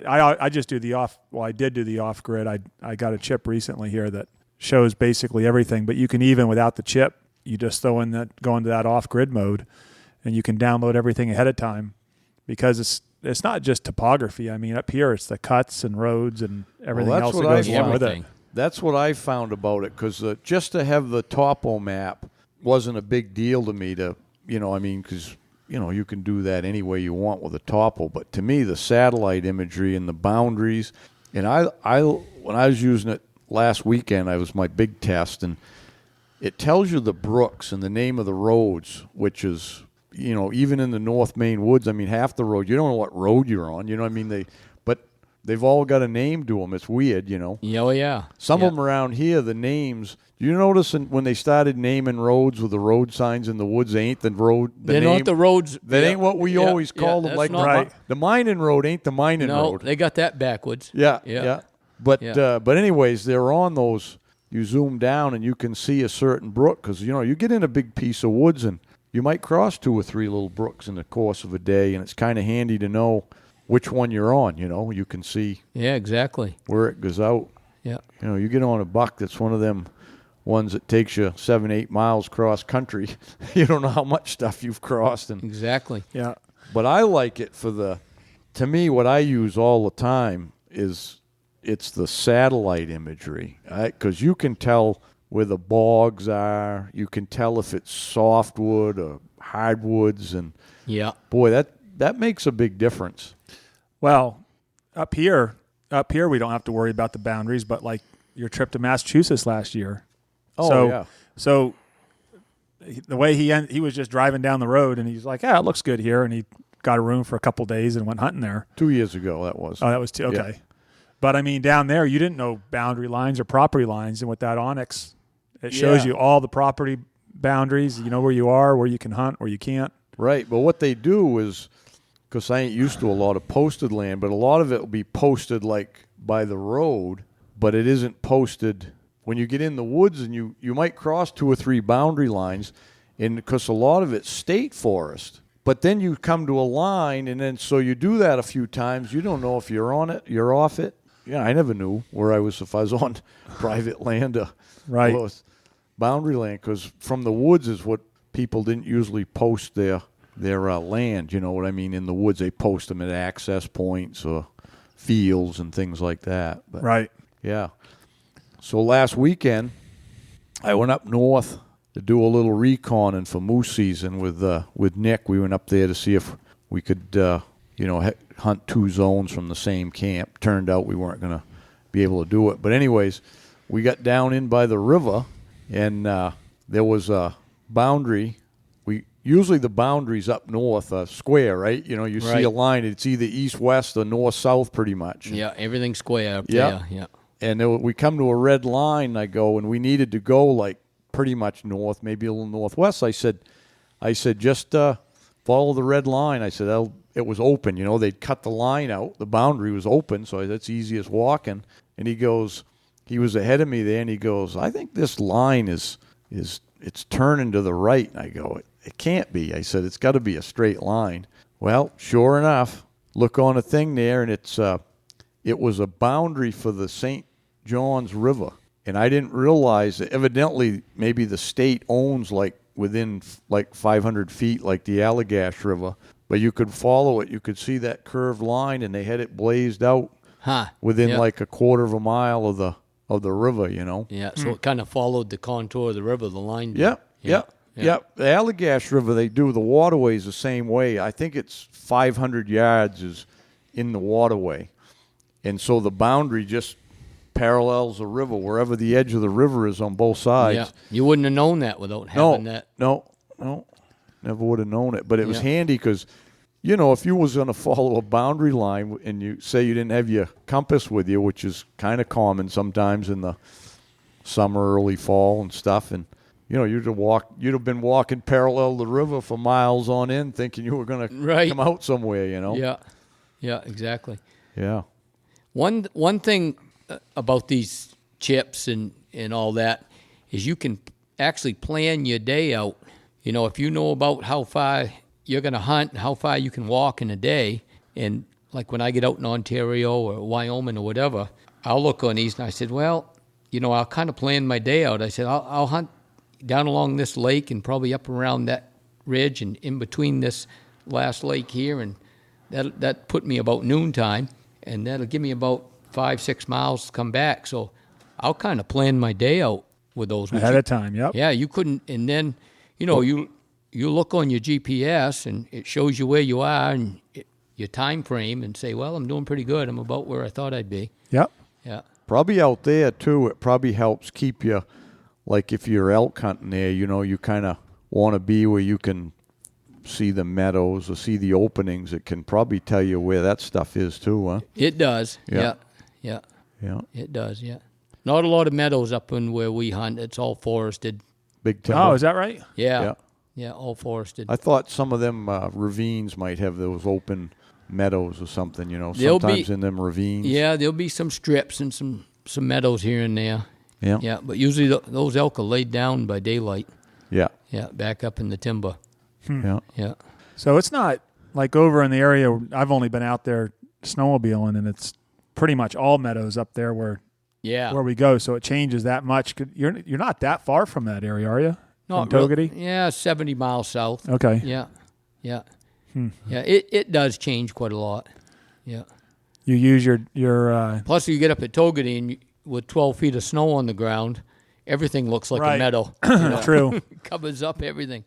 I just do the off. Well, I did do the off grid. I got a chip recently here that shows basically everything. But you can even without the chip, you just go into that off grid mode, and you can download everything ahead of time, because it's not just topography. I mean, up here it's the cuts and roads and everything that's else that what goes I along with it. Everything. That's what I found about it, because just to have the topo map wasn't a big deal to me. Because you can do that any way you want with a topo. But to me, the satellite imagery and the boundaries, and I when I was using it last weekend, I was my big test, and it tells you the brooks and the name of the roads, which is, even in the North Maine woods, I mean, half the road, you don't know what road you're on. You know what I mean? But they've all got a name to them. It's weird, Yeah, oh, yeah. Some of them around here, the names, you notice when they started naming roads with the road signs in the woods, they ain't the road. They're not the roads. That ain't what we always call them. Like the mining road ain't the mining road. No, they got that backwards. Yeah. But anyways, they're on those. You zoom down and you can see a certain brook because, you get in a big piece of woods and you might cross 2 or 3 little brooks in the course of a day, and it's kind of handy to know which one you're on. You can see. Yeah, exactly. Where it goes out. Yeah. You get on a buck that's one of them ones that takes you 7-8 miles cross country. You don't know how much stuff you've crossed. Exactly. Yeah. But I like it to me, what I use all the time is it's the satellite imagery, because you can tell where the bogs are. You can tell if it's softwood or hardwoods, and boy, that makes a big difference. Well, up here we don't have to worry about the boundaries, but like your trip to Massachusetts last year. So the way he was just driving down the road and he's like, it looks good here, and he got a room for a couple days and went hunting there. 2 years ago that was. Oh, that was 2. Okay. Yeah. But I mean, down there you didn't know boundary lines or property lines, and with that Onyx, it shows you all the property boundaries. You know where you are, where you can hunt, where you can't. Right, but what they do is, because I ain't used to a lot of posted land, but a lot of it will be posted like by the road, but it isn't posted when you get in the woods, and you might cross 2 or 3 boundary lines, and because a lot of it's state forest. But then you come to a line, and then so you do that a few times. You don't know if you're on it, you're off it. Yeah, I never knew where I was, if I was on private land or boundary land, because from the woods is what people didn't usually post their land. You know what I mean? In the woods, they post them at access points or fields and things like that. But, right. Yeah. So last weekend, I went up north to do a little reconning for moose season with Nick. We went up there to see if we could, hunt 2 zones from the same camp. Turned out we weren't going to be able to do it. But anyways, we got down in by the river, and there was a boundary. Usually the boundary's up north, square, right? You see a line. It's either east-west or north-south pretty much. Yeah, everything's square up there. Yeah. And we come to a red line, and we needed to go like pretty much north, maybe a little northwest. I said, just follow the red line. I said, it was open. They'd cut the line out. The boundary was open, so that's easy as walking. And he was ahead of me there, and he goes, I think this line is it's turning to the right. And I go, it can't be. I said, it's got to be a straight line. Well, sure enough, look on a thing there, and it was a boundary for the St. Johns River. And I didn't realize that evidently maybe the state owns within 500 feet like the Allagash River. But you could follow it. You could see that curved line, and they had it blazed out within a quarter of a mile of the river, Yeah, so it kind of followed the contour of the river, the line. Yep. The Allagash River, they do the waterways the same way. I think it's 500 yards is in the waterway. And so the boundary just parallels the river, wherever the edge of the river is on both sides. Yeah, you wouldn't have known that without having that. No, never would have known it. But it was handy because, if you was going to follow a boundary line and you say you didn't have your compass with you, which is kind of common sometimes in the summer, early fall and stuff, and you'd have been walking parallel to the river for miles on end, thinking you were going to come out somewhere. Yeah, exactly. Yeah. One thing about these chips and all that is you can actually plan your day out. If you know about how far you're going to hunt and how far you can walk in a day, and like when I get out in Ontario or Wyoming or whatever, I'll look on these and I said, well, I'll kind of plan my day out. I said, I'll hunt down along this lake and probably up around that ridge and in between this last lake here, and that put me about noontime, and that'll give me about 5-6 miles to come back. So I'll kind of plan my day out with those. Ahead of time, yep. Yeah, you couldn't, and then, you look on your GPS and it shows you where you are and your time frame and say, well, I'm doing pretty good. I'm about where I thought I'd be. Yep. Yeah. Probably out there, too, it probably helps keep you like if you're elk hunting there, you kind of want to be where you can see the meadows or see the openings. It can probably tell you where that stuff is too, huh? It does. Yeah. Yeah. Yeah. It does. Yeah. Not a lot of meadows up in where we hunt. It's all forested. Big timber. Oh, is that right? Yeah. Yeah. All forested. I thought some of them ravines might have those open meadows or something, There'll sometimes be- in them ravines. Yeah. There'll be some strips and some meadows here and there. Yeah. Yeah. But usually those elk are laid down by daylight. Yeah. Yeah. Back up in the timber. Yeah. Yeah. So it's not like over in the area. I've only been out there snowmobiling, and it's pretty much all meadows up there where we go. So it changes that much. You're not that far from that area, are you? Not from Togety? Yeah, 70 miles south. Okay. Yeah. Yeah. Yeah. It does change quite a lot. Yeah. You use your Plus, you get up at Togety and with 12 feet of snow on the ground, everything looks like Right. a meadow. true. Covers up everything.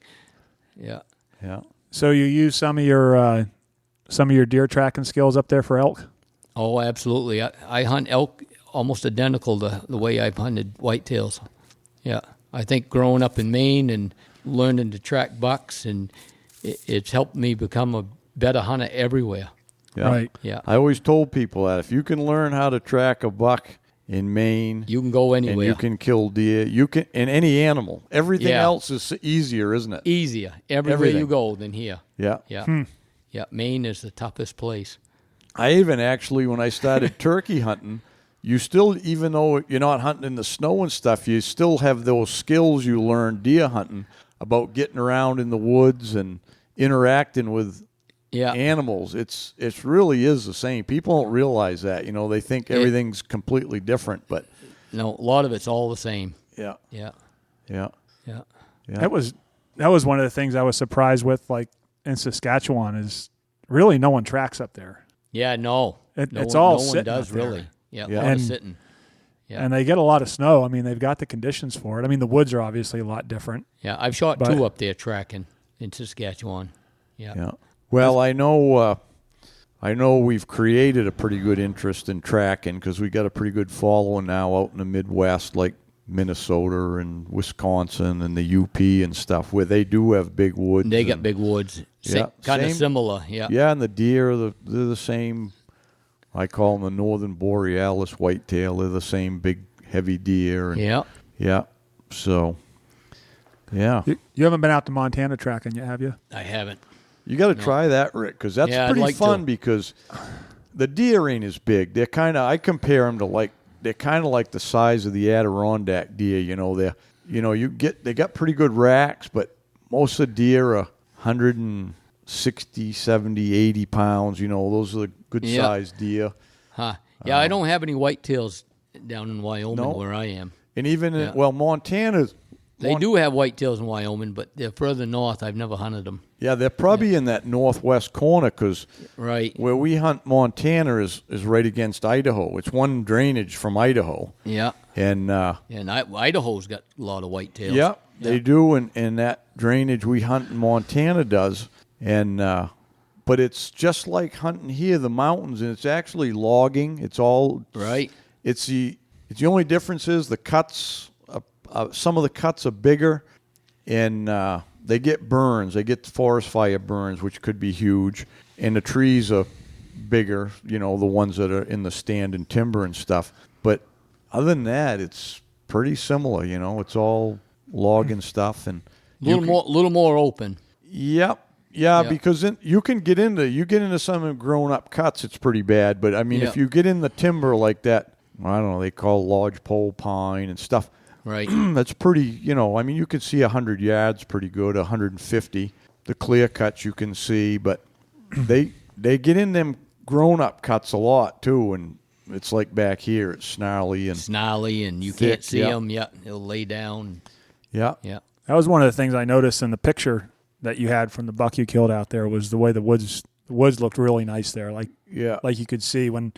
Yeah. Yeah. So you use some of your deer tracking skills up there for elk? Oh, absolutely. I hunt elk almost identical to the way I've hunted whitetails. Yeah. I think growing up in Maine and learning to track bucks, and it's helped me become a better hunter everywhere. Yeah. Right. Yeah. I always told people that if you can learn how to track a buck in Maine, You can go anywhere. and you can kill deer, you can, and any animal. Everything Yeah. else is easier, isn't it? Easier everywhere Everything. you go than here. Yeah. Yeah. Yeah. Maine is the toughest place. I even actually, when I started turkey hunting, you still, even though you're not hunting in the snow and stuff, you still have those skills you learned deer hunting about getting around in the woods and interacting with Yeah. animals. It really is the same. People don't realize that. They think everything's completely different, but No, a lot of it's all the same. yeah, Yeah. yeah, Yeah. yeah. That was one of the things I was surprised with, like in Saskatchewan, is really no one tracks up there. Yeah, no. It's no all one sitting does up there. really. Yeah, Yeah. a lot of And- sitting. Yeah. And they get a lot of snow. I mean, they've got the conditions for it. I mean, the woods are obviously a lot different. Yeah, I've shot But- 2 up there tracking in Saskatchewan. Yeah. Yeah. Well, I know we've created a pretty good interest in tracking because we got a pretty good following now out in the Midwest, like Minnesota and Wisconsin and the UP and stuff, where they do have big woods. They got and- big woods. Yeah, Kind of same- similar. Yeah. Yeah, and the deer, they're the same. I call them the Northern Borealis whitetail. They're the same big, heavy deer. And, Yeah. yeah. So, yeah. You haven't been out to Montana tracking yet, have you? I haven't. You got to try that, Rick, because that's Yeah, I'd pretty like fun to. because the deer ain't as big. They're I compare them to they're kind of like the size of the Adirondack deer. They got pretty good racks, but most of the deer are 160, 70, 80 pounds. Those are the good Yeah. sized deer. Huh. Yeah, I don't have any whitetails down in Wyoming No. where I am. And even, Yeah. Montana. They do have whitetails in Wyoming, but they're further north. I've never hunted them. Yeah, they're probably in that northwest corner because Right. where we hunt Montana is right against Idaho. It's one drainage from Idaho. Yeah. And, And Idaho's got a lot of whitetails. yeah, they do, and that drainage we hunt in Montana does. And but it's just like hunting here, the mountains, and it's actually logging. It's all Right. It's the only difference is the cuts. Some of the cuts are bigger, and they get burns. They get forest fire burns, which could be huge. And the trees are bigger. The ones that are in the stand and timber and stuff. But other than that, it's pretty similar. It's all logging stuff and Little more open. Yep. Yeah, Yeah. because then you get into some of them grown up cuts, it's pretty bad. But I mean, Yeah. if you get in the timber like that, I don't know, they call lodgepole pine and stuff. Right. That's pretty. You can see 100 yards pretty good, 150. The clear cuts you can see, but they get in them grown up cuts a lot too, and it's like back here, it's snarly and Snarly, and you Thick, can't see yeah. them. Yeah. They'll lay down. yeah. Yeah. That was one of the things I noticed in the picture that you had from the buck you killed out there, was the way the woods looked really nice there. Like you could see when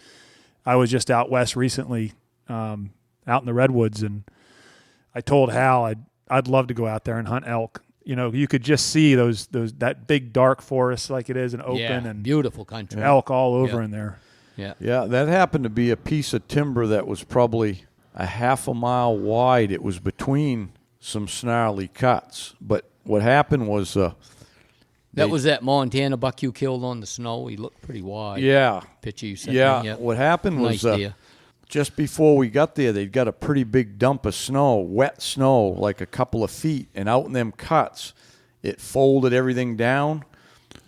I was just out west recently, out in the redwoods, and I told Hal I'd love to go out there and hunt elk. You could just see that big dark forest like it is and open, Yeah. and Beautiful country. elk all over Yeah. in there. Yeah. Yeah, that happened to be a piece of timber that was probably a half a mile wide. It was between some snarly cuts. But what happened was that was that Montana buck you killed on the snow. He looked pretty wide. Yeah. Picture you sent Yeah. me. Yep. What happened was Nice deer. just before we got there, they'd got a pretty big dump of snow, wet snow, like a couple of feet. And out in them cuts, it folded everything down,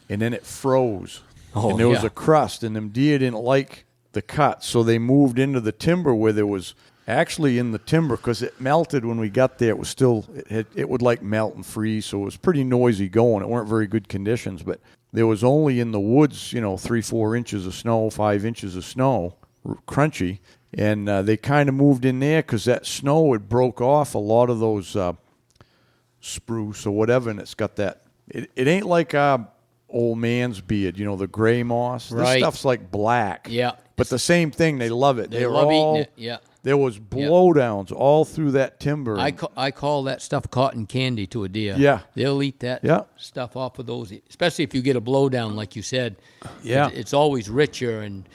and then it froze. Oh, and there was yeah. a crust, and them deer didn't like the cuts, so they moved into the timber where there was actually in the timber, because it melted when we got there. It was still, it would like melt and freeze, so it was pretty noisy going. It weren't very good conditions, but there was only in the woods, 3-4 inches of snow, 5 inches of snow, crunchy. And they kind of moved in there because that snow had broke off a lot of those spruce or whatever, and it's got that. It ain't like old man's beard, the gray moss. This Right. stuff's like black. Yeah. But the same thing, they love it. They were love all, eating it. Yeah. There was blowdowns all through that timber. I call that stuff cotton candy to a deer. Yeah. They'll eat that stuff off of those, especially if you get a blowdown, like you said. Yeah. It's always richer and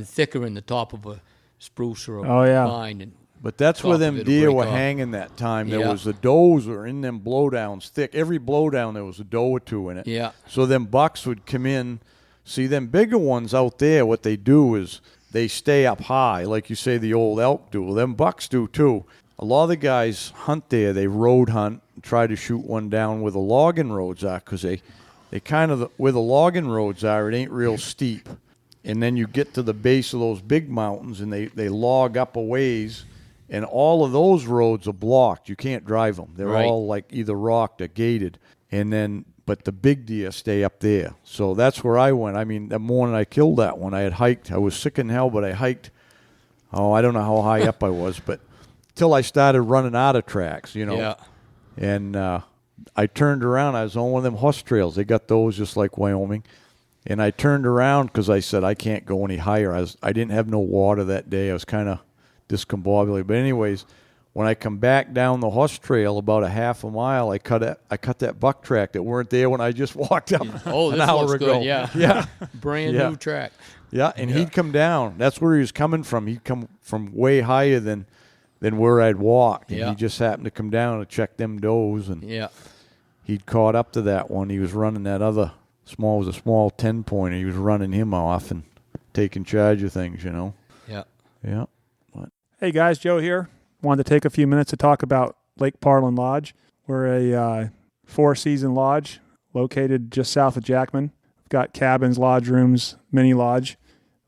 thicker in the top of a spruce or a pine. And But that's where top them of it'll deer break were off. hanging that time. There Yeah. was the does were in them blowdowns thick. Every blowdown there was a doe or two in it. Yeah. So them bucks would come in. See, them bigger ones out there, what they do is they stay up high, like you say the old elk do. Well, them bucks do too. A lot of the guys hunt there. They road hunt and try to shoot one down where the logging roads are, because they kind of, where the logging roads are, it ain't real steep. And then you get to the base of those big mountains, and they log up a ways, and all of those roads are blocked. You can't drive them. They're Right. all like either rocked or gated. And then, but the big deer stay up there. So that's where I went. I mean, the morning I killed that one, I had hiked. I was sick in hell, but I hiked. Oh, I don't know how high up I was, but till I started running out of tracks, Yeah. And I turned around. I was on one of them horse trails. They got those just like Wyoming. And I turned around because I said I can't go any higher. I didn't have no water that day. I was kind of discombobulated. But anyways, when I come back down the horse trail about a half a mile, I cut that buck track that weren't there when I just walked up Oh, an this hour looks ago. good. Yeah. Yeah. Brand Yeah. new track. Yeah, and he'd come down. That's where he was coming from. He'd come from way higher than where I'd walked. And Yeah. he just happened to come down to check them does, and Yeah. he'd caught up to that one. He was running that other small 10-pointer. He was running him off and taking charge of things, Yeah. Yeah. Hey guys, Joe here. Wanted to take a few minutes to talk about Lake Parlin Lodge. We're a 4-season lodge located just south of Jackman. We've got cabins, lodge rooms, mini lodge.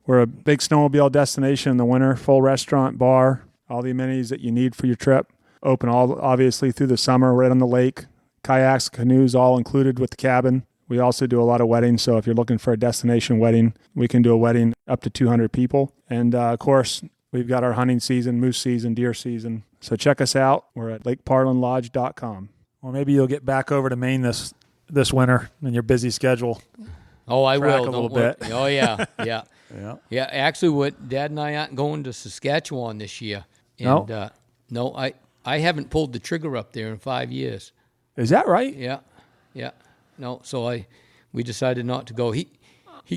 We're a big snowmobile destination in the winter, full restaurant, bar, all the amenities that you need for your trip. Open all obviously through the summer, right on the lake. Kayaks, canoes, all included with the cabin. We also do a lot of weddings, so if you're looking for a destination wedding, we can do a wedding up to 200 people. And, of course, we've got our hunting season, moose season, deer season. So check us out. We're at lakeparlinlodge.com. Well, maybe you'll get back over to Maine this winter in your busy schedule. Oh, I Track will. a little Don't worry. bit. Oh, yeah. Yeah. Yeah. Yeah. Actually, what Dad and I aren't going to Saskatchewan this year. No? And, no, I haven't pulled the trigger up there in 5 years. Is that right? Yeah. Yeah. No, so we decided not to go. He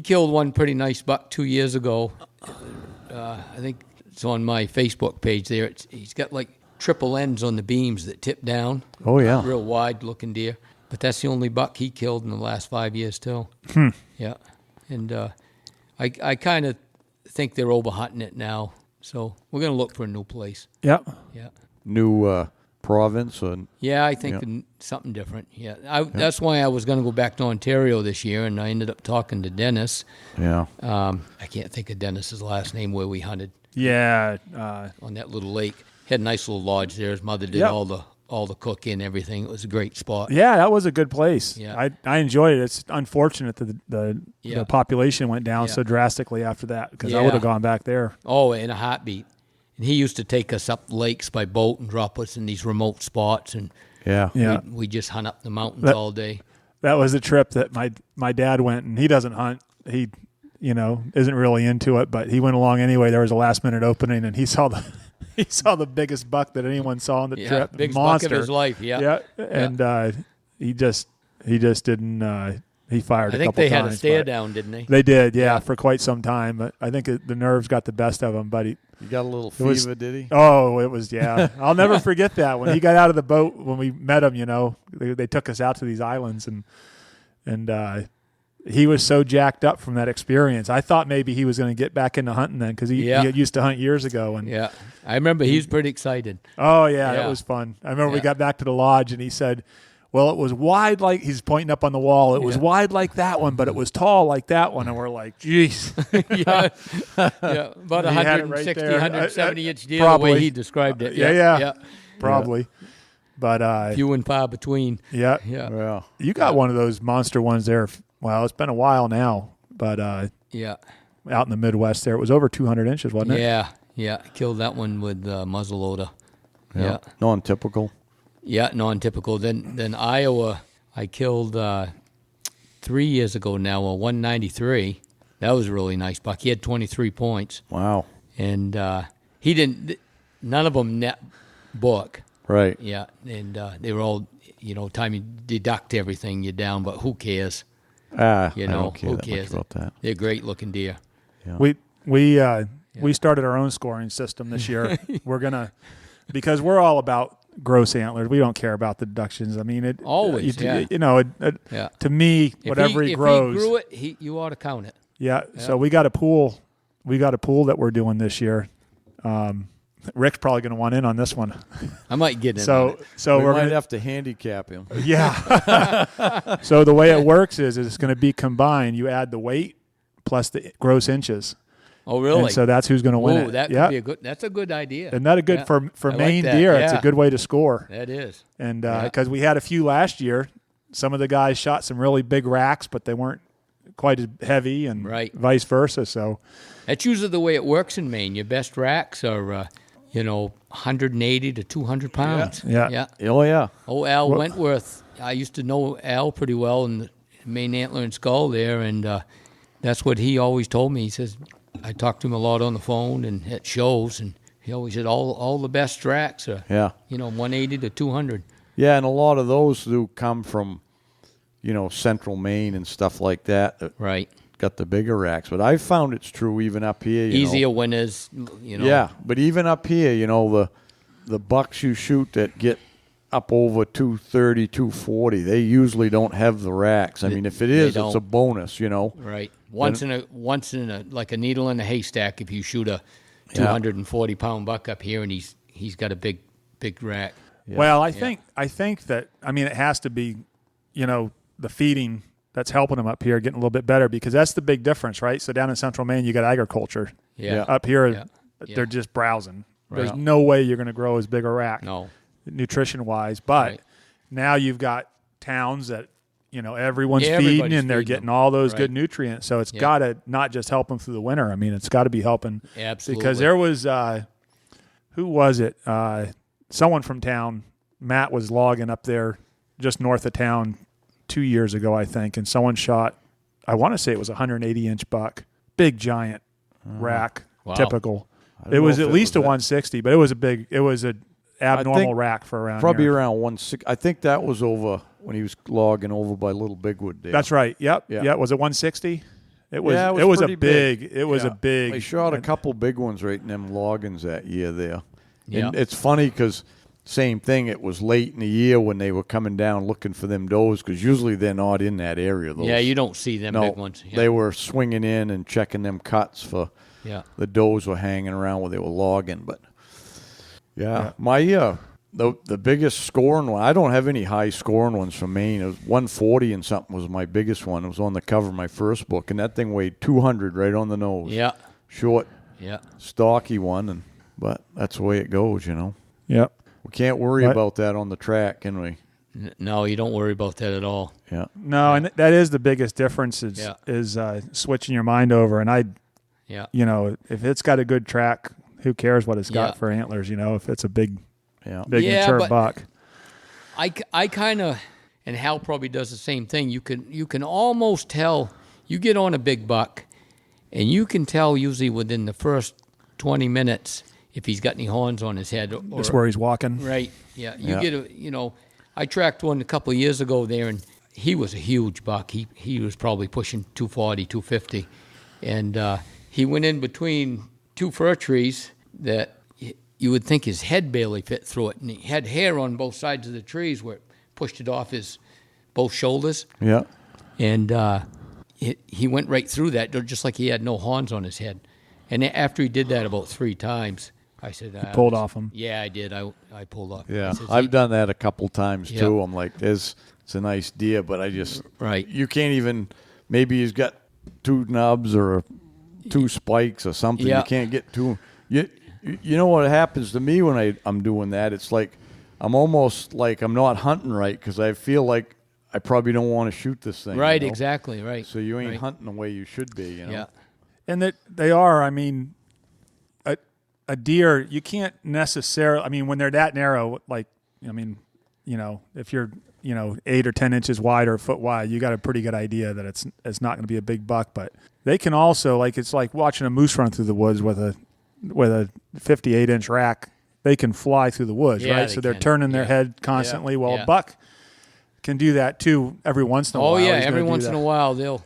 killed one pretty nice buck 2 years ago. I think it's on my Facebook page there. He's got like triple ends on the beams that tip down. Oh, yeah. Real wide-looking deer. But that's the only buck he killed in the last 5 years, too. Yeah. And I kind of think they're overhunting it now. So we're going to look for a new place. Yep. Yeah. New province. Yeah, I think something different. Yeah, that's why I was going to go back to Ontario this year, and I ended up talking to Dennis. Yeah. I can't think of Dennis's last name where we hunted Yeah. on that little lake. Had a nice little lodge there. His mother did Yep. all the cooking and everything. It was a great spot. Yeah, that was a good place. Yeah. I enjoyed it. It's unfortunate that the Yeah. population went down Yeah. so drastically after that, because I Yeah. would have gone back there. Oh, in a heartbeat. And he used to take us up lakes by boat and drop us in these remote spots, and Yeah. Yeah. we just hunt up the mountains all day. That was a trip that my dad went, and he doesn't hunt. He, isn't really into it, but he went along anyway. There was a last minute opening, and he saw the biggest buck that anyone saw on the Yeah, trip. biggest Monster. buck of his life. Yeah. Yeah. And he just didn't he fired I a think couple they times. had a stare but down, didn't they? They did, yeah, for quite some time. But I think the nerves got the best of him. But You got a little was- fever, did he? oh, it was, yeah. I'll never forget that. When he got out of the boat, when we met him, they took us out to these islands, and he was so jacked up from that experience. I thought maybe he was going to get back into hunting then because he used to hunt years ago. And Yeah. I remember he was pretty excited. oh, yeah, Yeah. that was fun. I remember we Yeah. got back to the lodge, and he said, well, it was wide like, he's pointing up on the wall, it was wide like that one, but it was tall like that one. And we're like, geez. yeah. About He had it 160, right there. 170-inch deer, probably. the way he described it. Yeah. Probably. But, Few and far between. yeah. Yeah. You got one of those monster ones there. Well, it's been a while now, but Yeah. out in the Midwest there, it was over 200 inches, wasn't it? Yeah. Killed that one with muzzleloader. Yeah. Non-typical. Yeah, non-typical. Then Iowa, I killed 3 years ago now, a 193. That was a really nice buck. He had 23 points. Wow. And he didn't, none of them net book. Right. Yeah, and they were all, time you deduct everything, you're down, but who cares? I don't care who that cares? much about that. They're great-looking deer. Yeah. We started our own scoring system this year. We're gonna, because we're all about gross antlers. We don't care about the deductions. I mean, it Always, yeah. Yeah. To me, whatever he grows, if he grew it, you ought to count it. yeah. So we got a pool. We got a pool that we're doing this year. Rick's probably going to want in on this one. I might get in. on So it. so we we're might gonna, have to handicap him. yeah. So the way it works is it's going to be combined. You add the weight plus the gross inches. Oh, really? And so that's who's going to win Ooh, it. that could be a good. That's a good idea. Isn't that a good Yeah. for I like Maine that. deer? It's a Yeah. good way to score. That is. And Yeah. because we had a few last year, some of the guys shot some really big racks, but they weren't quite as heavy, and Right. vice versa. So That's usually the way it works in Maine. Your best racks are, 180 to 200 pounds. Yeah. Oh, yeah. Oh, Al Wentworth. I used to know Al pretty well in the Maine Antler and Skull there, and that's what he always told me. He says, I talked to him a lot on the phone and at shows, and he always said all the best racks are, Yeah. 180 to 200. Yeah, and a lot of those do come from, central Maine and stuff like that. Right. Got the bigger racks. But I've found it's true even up here. Easier winners, Yeah, but even up here, the bucks you shoot that get up over 230, 240, they usually don't have the racks. I mean, if it is, it's a bonus, Right. Once in a like a needle in a haystack. If you shoot a 240-pound buck up here and he's got a big rack. Yeah. well, I think that it has to be, the feeding that's helping them up here getting a little bit better, because that's the big difference, right? So down in central Maine, you got agriculture. Yeah. Up here, Yeah. they're just browsing. There's Right. no way you're going to grow as big a rack, No. nutrition-wise. But Right. now you've got towns that, everyone's Everybody's feeding, and they're feeding getting them. all those Right. good nutrients. So it's Yeah. got to not just help them through the winter. I mean, it's got to be helping. Absolutely. Because there was, who was it? Someone from town, Matt, was logging up there just north of town 2 years ago, I think, and someone shot, I want to say it was a 180-inch buck, big giant rack, Wow. typical. I don't It know was if at least a that. 160, but it was a abnormal think rack for around Probably here. around 160. I think that was over when he was logging over by Little Bigwood there. That's right. Yep. Yeah. Yeah. Was it 160? It was. Yeah, it was a pretty big. It was Yeah. a big. They shot a couple big ones right in them loggins that year there. Yeah. And it's funny because same thing. It was late in the year when they were coming down looking for them does, because usually they're not in that area. Those. Yeah, you don't see them No, big ones. Yeah. they were swinging in and checking them cuts for Yeah. the does were hanging around where they were logging. But Yeah. my the biggest scoring one. I don't have any high scoring ones from Maine. It was 140 and something was my biggest one. It was on the cover of my first book, and that thing weighed 200 right on the nose. Yeah. Short, Yeah. stocky one, but that's the way it goes, Yep. We can't worry Right. about that on the track, can we? No, you don't worry about that at all. Yeah. No, and that is the biggest difference is Yeah. switching your mind over. And Yeah. if it's got a good track, who cares what it's got Yeah. for antlers? If it's a big Yeah. Yeah, mature but- buck. I kind of, and Hal probably does the same thing. You can almost tell. You get on a big buck, and you can tell usually within the first 20 minutes if he's got any horns on his head. Or, Just where he's walking. Right. Yeah. You Yeah. get I tracked one a couple of years ago there, and he was a huge buck. He was probably pushing 240, 250. And he went in between two fir trees that you would think his head barely fit through it. And he had hair on both sides of the trees where it pushed it off his both shoulders. Yeah. And he went right through that, just like he had no horns on his head. And after he did that about 3 times, I said, You pulled off him. Yeah, I did. I pulled off. Yeah, Says, I've done that a couple times Yeah. too. I'm like, it's a nice deer, but I just Right. You can't even. Maybe he's got 2 nubs or 2 spikes or something. Yeah. You can't get to him. You know what happens to me when I'm doing that? It's like I'm almost like I'm not hunting right because I feel like I probably don't want to shoot this thing. Right, you know? exactly, right. So you ain't right. hunting the way you should be. You know. Yeah. And that they are, I mean, a deer, you can't necessarily, I mean, when they're that narrow, like, I mean, if you're, 8 or 10 inches wide or a foot wide, you got a pretty good idea that it's not going to be a big buck. But they can also, like, it's like watching a moose run through the woods with a 58-inch rack. They can fly through the woods, Yeah, right? they So they're can. turning their Yeah. head constantly. Yeah. Well, Yeah. a buck can do that too every once in a while. Oh, yeah, He's every gonna do once that. in a while they'll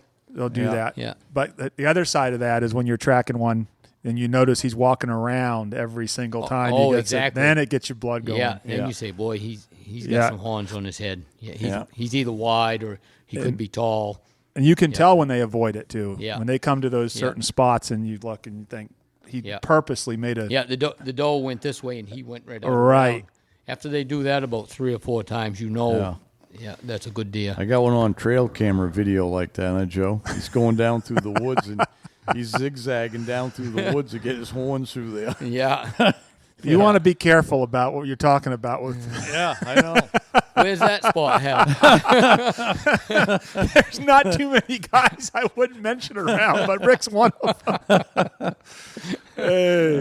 do Yeah. that. Yeah. But the other side of that is when you're tracking one and you notice he's walking around every single time. Oh, he gets exactly. Then it gets your blood going. Yeah, then you say, boy, he's got Yeah. some horns on his head. Yeah, Yeah. he's either wide or he could be tall. And you can tell when they avoid it too. Yeah. When they come to those Yeah. certain spots and you look and you think he Yeah. purposely made a Yeah, the doe went this way and he went right out. Right. After they do that about 3 or 4 times, yeah, that's a good deer. I got one on trail camera video like that, huh, Joe? He's going down through the woods and he's zigzagging down through the woods to get his horns through there. Yeah. You want to be careful about what you're talking about with Yeah, I know. Where's that spot, Hal? there's not too many guys I wouldn't mention around, but Rick's one of them. Hey.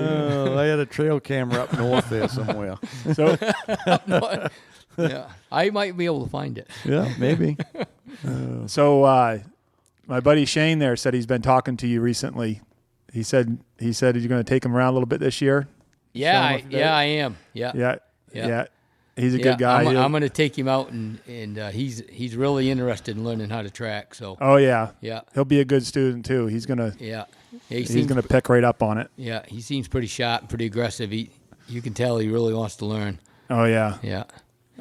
I had a trail camera up north there somewhere. So Yeah, I might be able to find it. Yeah, maybe. My buddy Shane there said he's been talking to you recently. He said you're going to take him around a little bit this year. Yeah, Show him off I am. Yeah. Yeah. He's a good guy. I'm going to take him out, and he's really interested in learning how to track. So Oh yeah. yeah, He'll be a good student too. He's gonna he's gonna pick right up on it. Yeah, he seems pretty sharp, and pretty aggressive. You can tell he really wants to learn. Oh yeah. Yeah,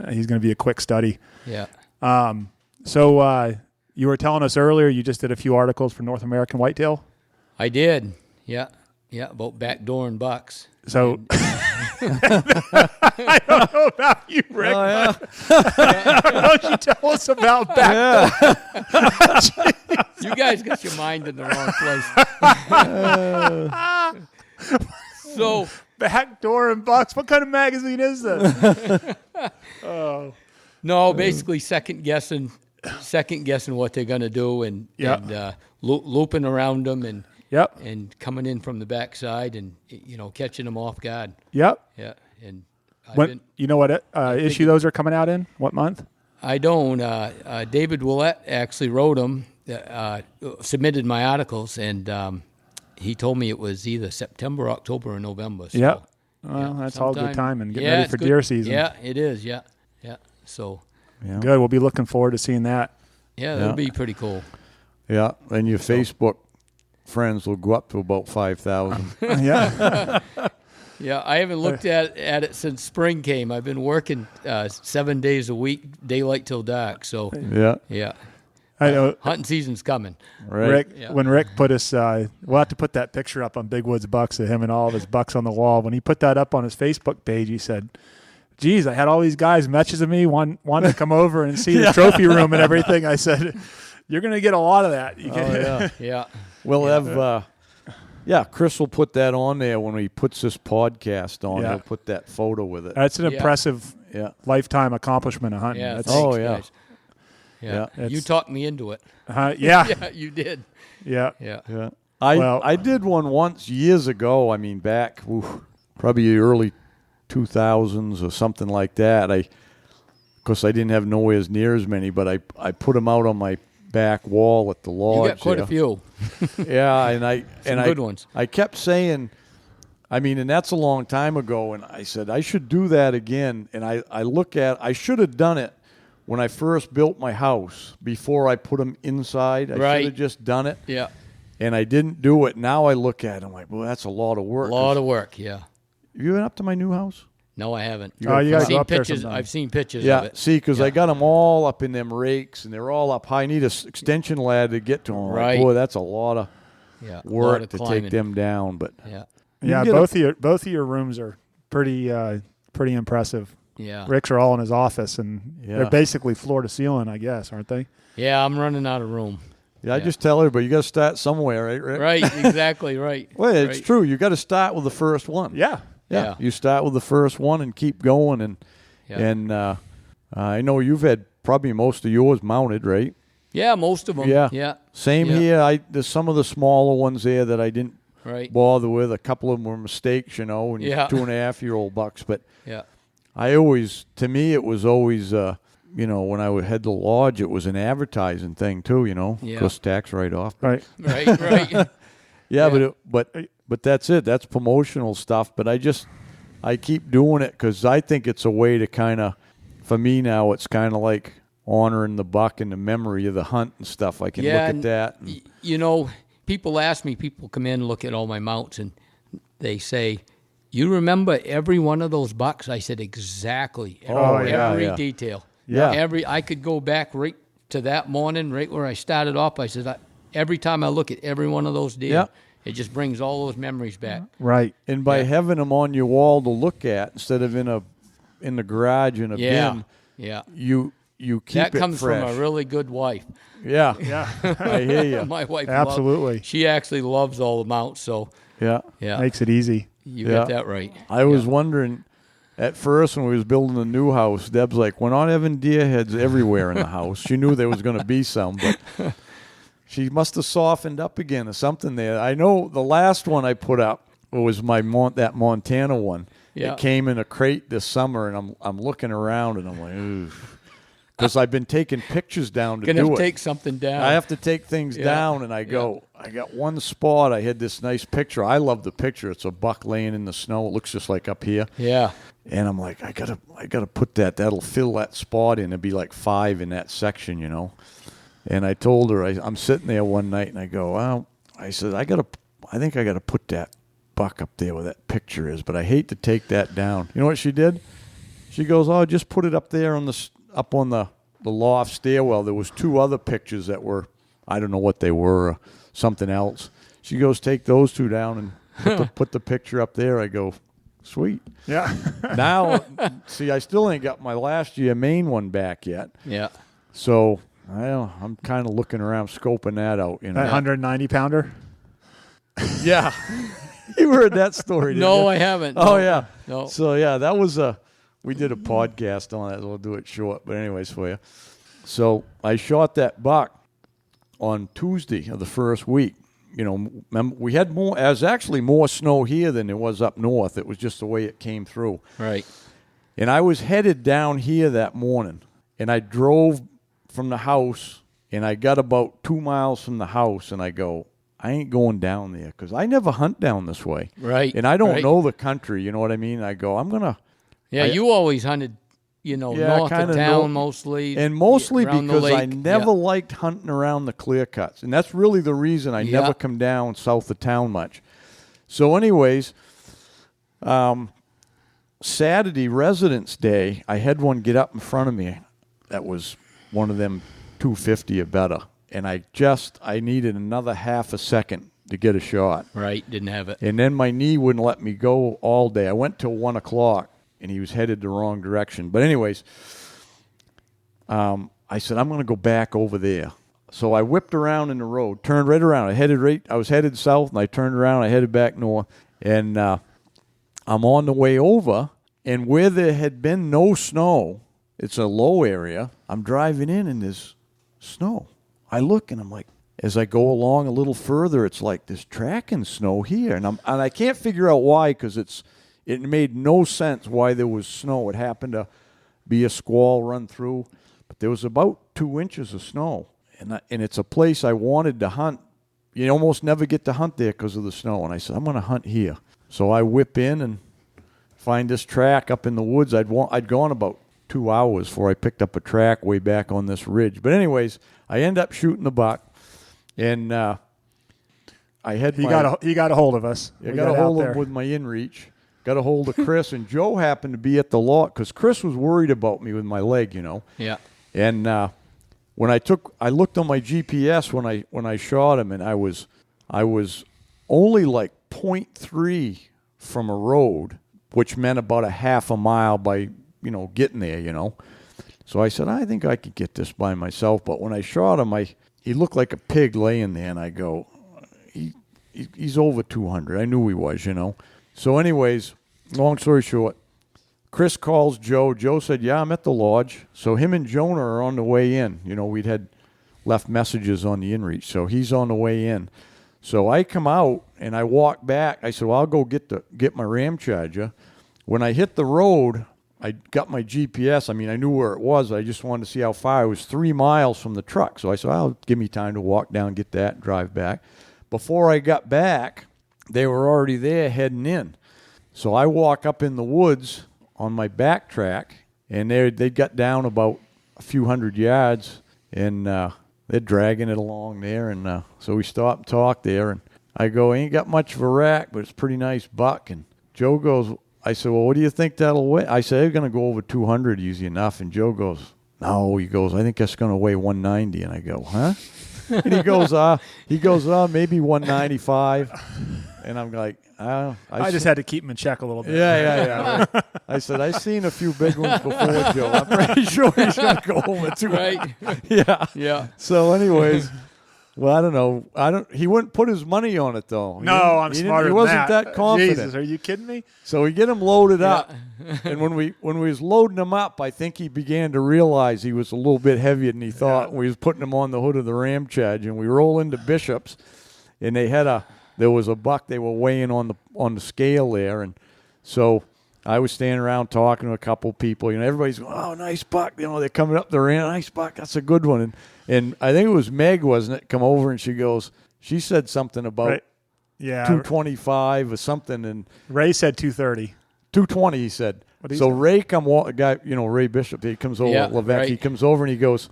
He's gonna be a quick study. yeah. So you were telling us earlier you just did a few articles for North American Whitetail. I did. Yeah, about backdooring bucks. So I don't know about you, Rick. Oh, yeah. Why don't you tell us about backdoor? You guys got your mind in the wrong place. So Backdoor and Bucks. What kind of magazine is this? no, basically second guessing what they're gonna do, and looping around them, and Yep. and coming in from the backside, and catching them off guard. Yep. Yeah, and You know what issue those are coming out in? What month? I don't. David Willett actually wrote them, submitted my articles, and he told me it was either September, October, or November. So, Yep. Well, that's all good sometime- timing. Getting yeah, ready it's for good. deer season. Yeah, it is. Yeah. So, Yeah. Good. We'll be looking forward to seeing that. yeah, that'll be pretty cool. Yeah, and your Facebook friends will go up to about 5,000. Yeah. Yeah, I haven't looked at it since spring came. I've been working 7 days a week, daylight till dark. So, Yeah, I know. hunting season's coming. right. Rick, Yeah. when Rick put us, we'll have to put that picture up on Big Woods Bucks of him and all of his bucks on the wall. When he put that up on his Facebook page, he said, geez, I had all these guys messaging me, wanting to come over and see the trophy room and everything. I said, you're going to get a lot of that. You can- Yeah. Yeah. We'll have, Chris will put that on there when he puts this podcast on. Yeah. He'll put that photo with it. That's an Yeah. impressive Yeah. lifetime accomplishment of hunting. Yeah. That's, Oh, thanks, yeah. guys. Yeah. Yeah. You talked me into it. yeah. Yeah, you did. Yeah. Yeah. Yeah. Well- I did one once years ago. I mean, back probably early 2000s or something like that. Of course, I didn't have nowhere as near as many, but I put them out on my back wall at the lodge. You got quite there. a few. Yeah, and good ones. I kept saying, I mean, and that's a long time ago, and I said I should do that again. And I should have done it when I first built my house, before I put them inside, I Right. should have just done it. Yeah. And I didn't do it. Now I look at it, I'm like, well, that's a lot of work. A lot of work, yeah. Have you been up to my new house? No, I haven't. You gotta I've go seen up there pictures. sometime. I've seen pictures Yeah, of it. see, because I Yeah. got them all up in them rakes, and they're all up high. I need a extension ladder to get to them. Right. Like, boy, that's a lot of Yeah. a lot work of to climbing. take them down. But Yeah. you Yeah, can get both of your rooms are pretty impressive. Yeah. Rick's are all in his office, and Yeah. they're basically floor to ceiling, I guess, aren't they? Yeah, I'm running out of room. yeah, I Yeah. just tell everybody, you got to start somewhere, right, Rick? Right, exactly right. Well, it's Right. true. You got to start with the first one. Yeah. Yeah. You start with the first one and keep going. And Yeah. I know you've had probably most of yours mounted, right? Yeah, most of them. Yeah. Yeah. Same Yeah. here. There's some of the smaller ones there that I didn't Right. bother with. A couple of them were mistakes, and Yeah. 2.5-year-old bucks. But Yeah. to me, it was always, when I had the lodge, it was an advertising thing too, Yeah. because tax write-off. Right. Right. Right. Yeah, Yeah. but that's it. That's promotional stuff. But I keep doing it because I think it's a way to kind of, for me now, it's kind of like honoring the buck and the memory of the hunt and stuff. I can look at and, that. And, people ask me, people come in and look at all my mounts, and they say, you remember every one of those bucks? I said, exactly. Every yeah. detail. Yeah. I could go back right to that morning, right where I started off. I said, every time I look at every one of those deer, Yeah. it just brings all those memories back. Right. And by Yeah. having them on your wall to look at instead of in the garage in a Yeah. bin, Yeah. you keep That it comes fresh. from a really good wife. Yeah, Yeah. I hear you. My wife Absolutely. she actually loves all the mounts, so Yeah, yeah. Makes it easy. You Yeah. got that right. I was wondering at first when we was building the new house. Deb's like, "We're not having deer heads everywhere in the house." She knew there was going to be some, but she must have softened up again or something there. I know the last one I put up was that Montana one. Yeah. It came in a crate this summer, and I'm looking around and I'm like, ooh. Because I've been taking pictures down to Gonna do it. take something down. I have to take things Yeah. down, and I go, I got one spot. I had this nice picture. I love the picture. It's a buck laying in the snow. It looks just like up here. Yeah. And I'm like, I gotta put that. That'll fill that spot in. It'd be like 5 in that section, And I told her, I'm sitting there one night, and I go, well, I said, I think I gotta put that buck up there where that picture is, but I hate to take that down. You know what she did? She goes, oh, just put it up there on the loft stairwell. There was 2 other pictures that were, I don't know what they were, something else. She goes, take those 2 down and put the picture up there. I go, sweet. Yeah. Now, see, I still ain't got my last year Maine one back yet. Yeah. So I'm kind of looking around, scoping that out. That 190 pounder. Yeah. You heard that story, didn't No, you? I haven't. Oh, No. yeah. No. So, yeah, that was we did a podcast on that. We'll do it short, but anyways for you. So I shot that buck on Tuesday of the first week. Remember, we had more. There was actually more snow here than there was up north. It was just the way it came through. Right. And I was headed down here that morning, and I drove from the house, and I got about 2 miles from the house, and I go, I ain't going down there because I never hunt down this way. Right. And I don't right. know the country, you know what I mean? I go, I'm going to. Yeah, you always hunted, north of town mostly. And mostly around the because I lake. never liked hunting around the clear cuts. And that's really the reason I Yeah. never come down south of town much. So anyways, Saturday, Residence Day, I had one get up in front of me that was one of them 250 or better. And I needed another half a second to get a shot. Right, didn't have it. And then my knee wouldn't let me go all day. I went till 1 o'clock, and he was headed the wrong direction. But anyways, I said, I'm going to go back over there. So I whipped around in the road, turned right around. I was headed south, and I turned around. I headed back north. And I'm on the way over, and where there had been no snow, it's a low area, I'm driving in, and there's snow. I look, and I'm like, as I go along a little further, it's like there's tracking snow here. And I can't figure out why, because it made no sense why there was snow. It happened to be a squall run through, but there was about 2 inches of snow. And it's a place I wanted to hunt. You almost never get to hunt there because of the snow. And I said, I'm going to hunt here. So I whip in and find this track up in the woods. I'd gone about 2 hours before I picked up a track way back on this ridge. But anyways, I end up shooting the buck, and I had He got a hold of us. I got a hold of him with my inReach. Got a hold of Chris, and Joe happened to be at the lot because Chris was worried about me with my leg, Yeah. And when I looked on my GPS when I shot him, and I was only like 0.3 from a road, which meant about a half a mile by getting there, So I said, I think I could get this by myself. But when I shot him, he looked like a pig laying there, and I go, he's over 200. I knew he was, So anyways, long story short, Chris calls Joe. Joe said, yeah, I'm at the lodge. So him and Jonah are on the way in. We'd had left messages on the inReach. So he's on the way in. So I come out, and I walk back. I said, well, I'll go get my Ram Charger. When I hit the road, I got my GPS. I mean, I knew where it was. I just wanted to see how far. It was 3 miles from the truck. So I said, I'll give me time to walk down, get that, and drive back. Before I got back, they were already there heading in. So I walk up in the woods on my backtrack, and they got down about a few hundred yards, and they're dragging it along there. And so we stopped and talked there, and I go, ain't got much of a rack, but it's a pretty nice buck. And Joe goes, I said, well, what do you think that'll weigh? I said, they're going to go over 200 easy enough. And Joe goes, no, he goes, I think that's going to weigh 190. And I go, huh? And he goes, maybe 195. And I'm like, I just had to keep him in check a little bit. Yeah. I said, I've seen a few big ones before, Joe. I'm pretty sure he's going to go over 200. Right. Yeah. So anyways, well, I don't know. He wouldn't put his money on it, though. No, I'm smarter than He wasn't that confident. Jesus, are you kidding me? So we get him loaded up. And when we was loading him up, I think he began to realize he was a little bit heavier than he thought. We was putting him on the hood of the Ram Charger, and we roll into Bishop's, and there was a buck they were weighing on the scale there, and so I was standing around talking to a couple people. Everybody's going, "Oh, nice buck!" They're coming up the Ram, nice buck. That's a good one. And I think it was Meg, wasn't it? Come over and she said something about Right. Yeah, 225 or something, and Ray said 230. 220. He said. So Ray Ray Bishop. He comes over, Levesque. Right. He comes over and he goes,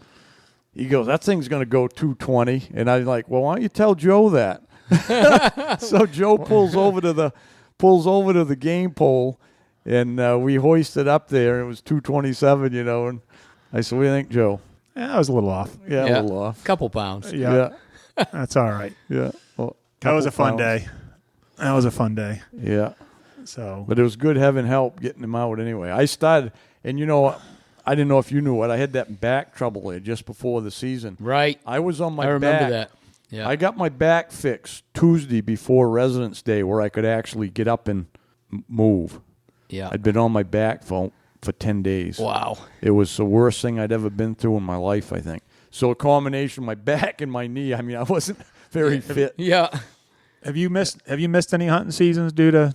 that thing's going to go 220. And I'm like, well, why don't you tell Joe that? So Joe pulls over to the game pole, and we hoisted up there. It was 227, And I said, what do you think, Joe? Yeah, I was a little off. Yeah, a little off. Couple pounds. Yeah. That's all right. Yeah. Well, that was a fun day. Yeah. So, but it was good having help getting him out anyway. I started, and I didn't know if you knew it. I had that back trouble there just before the season. Right. I was on my back. I remember that. Yeah. I got my back fixed Tuesday before Residence Day, where I could actually get up and move. Yeah. I'd been on my back for 10 days. Wow. It was the worst thing I'd ever been through in my life, I think. So a combination of my back and my knee. I mean, I wasn't very fit. Yeah. Have you missed any hunting seasons due to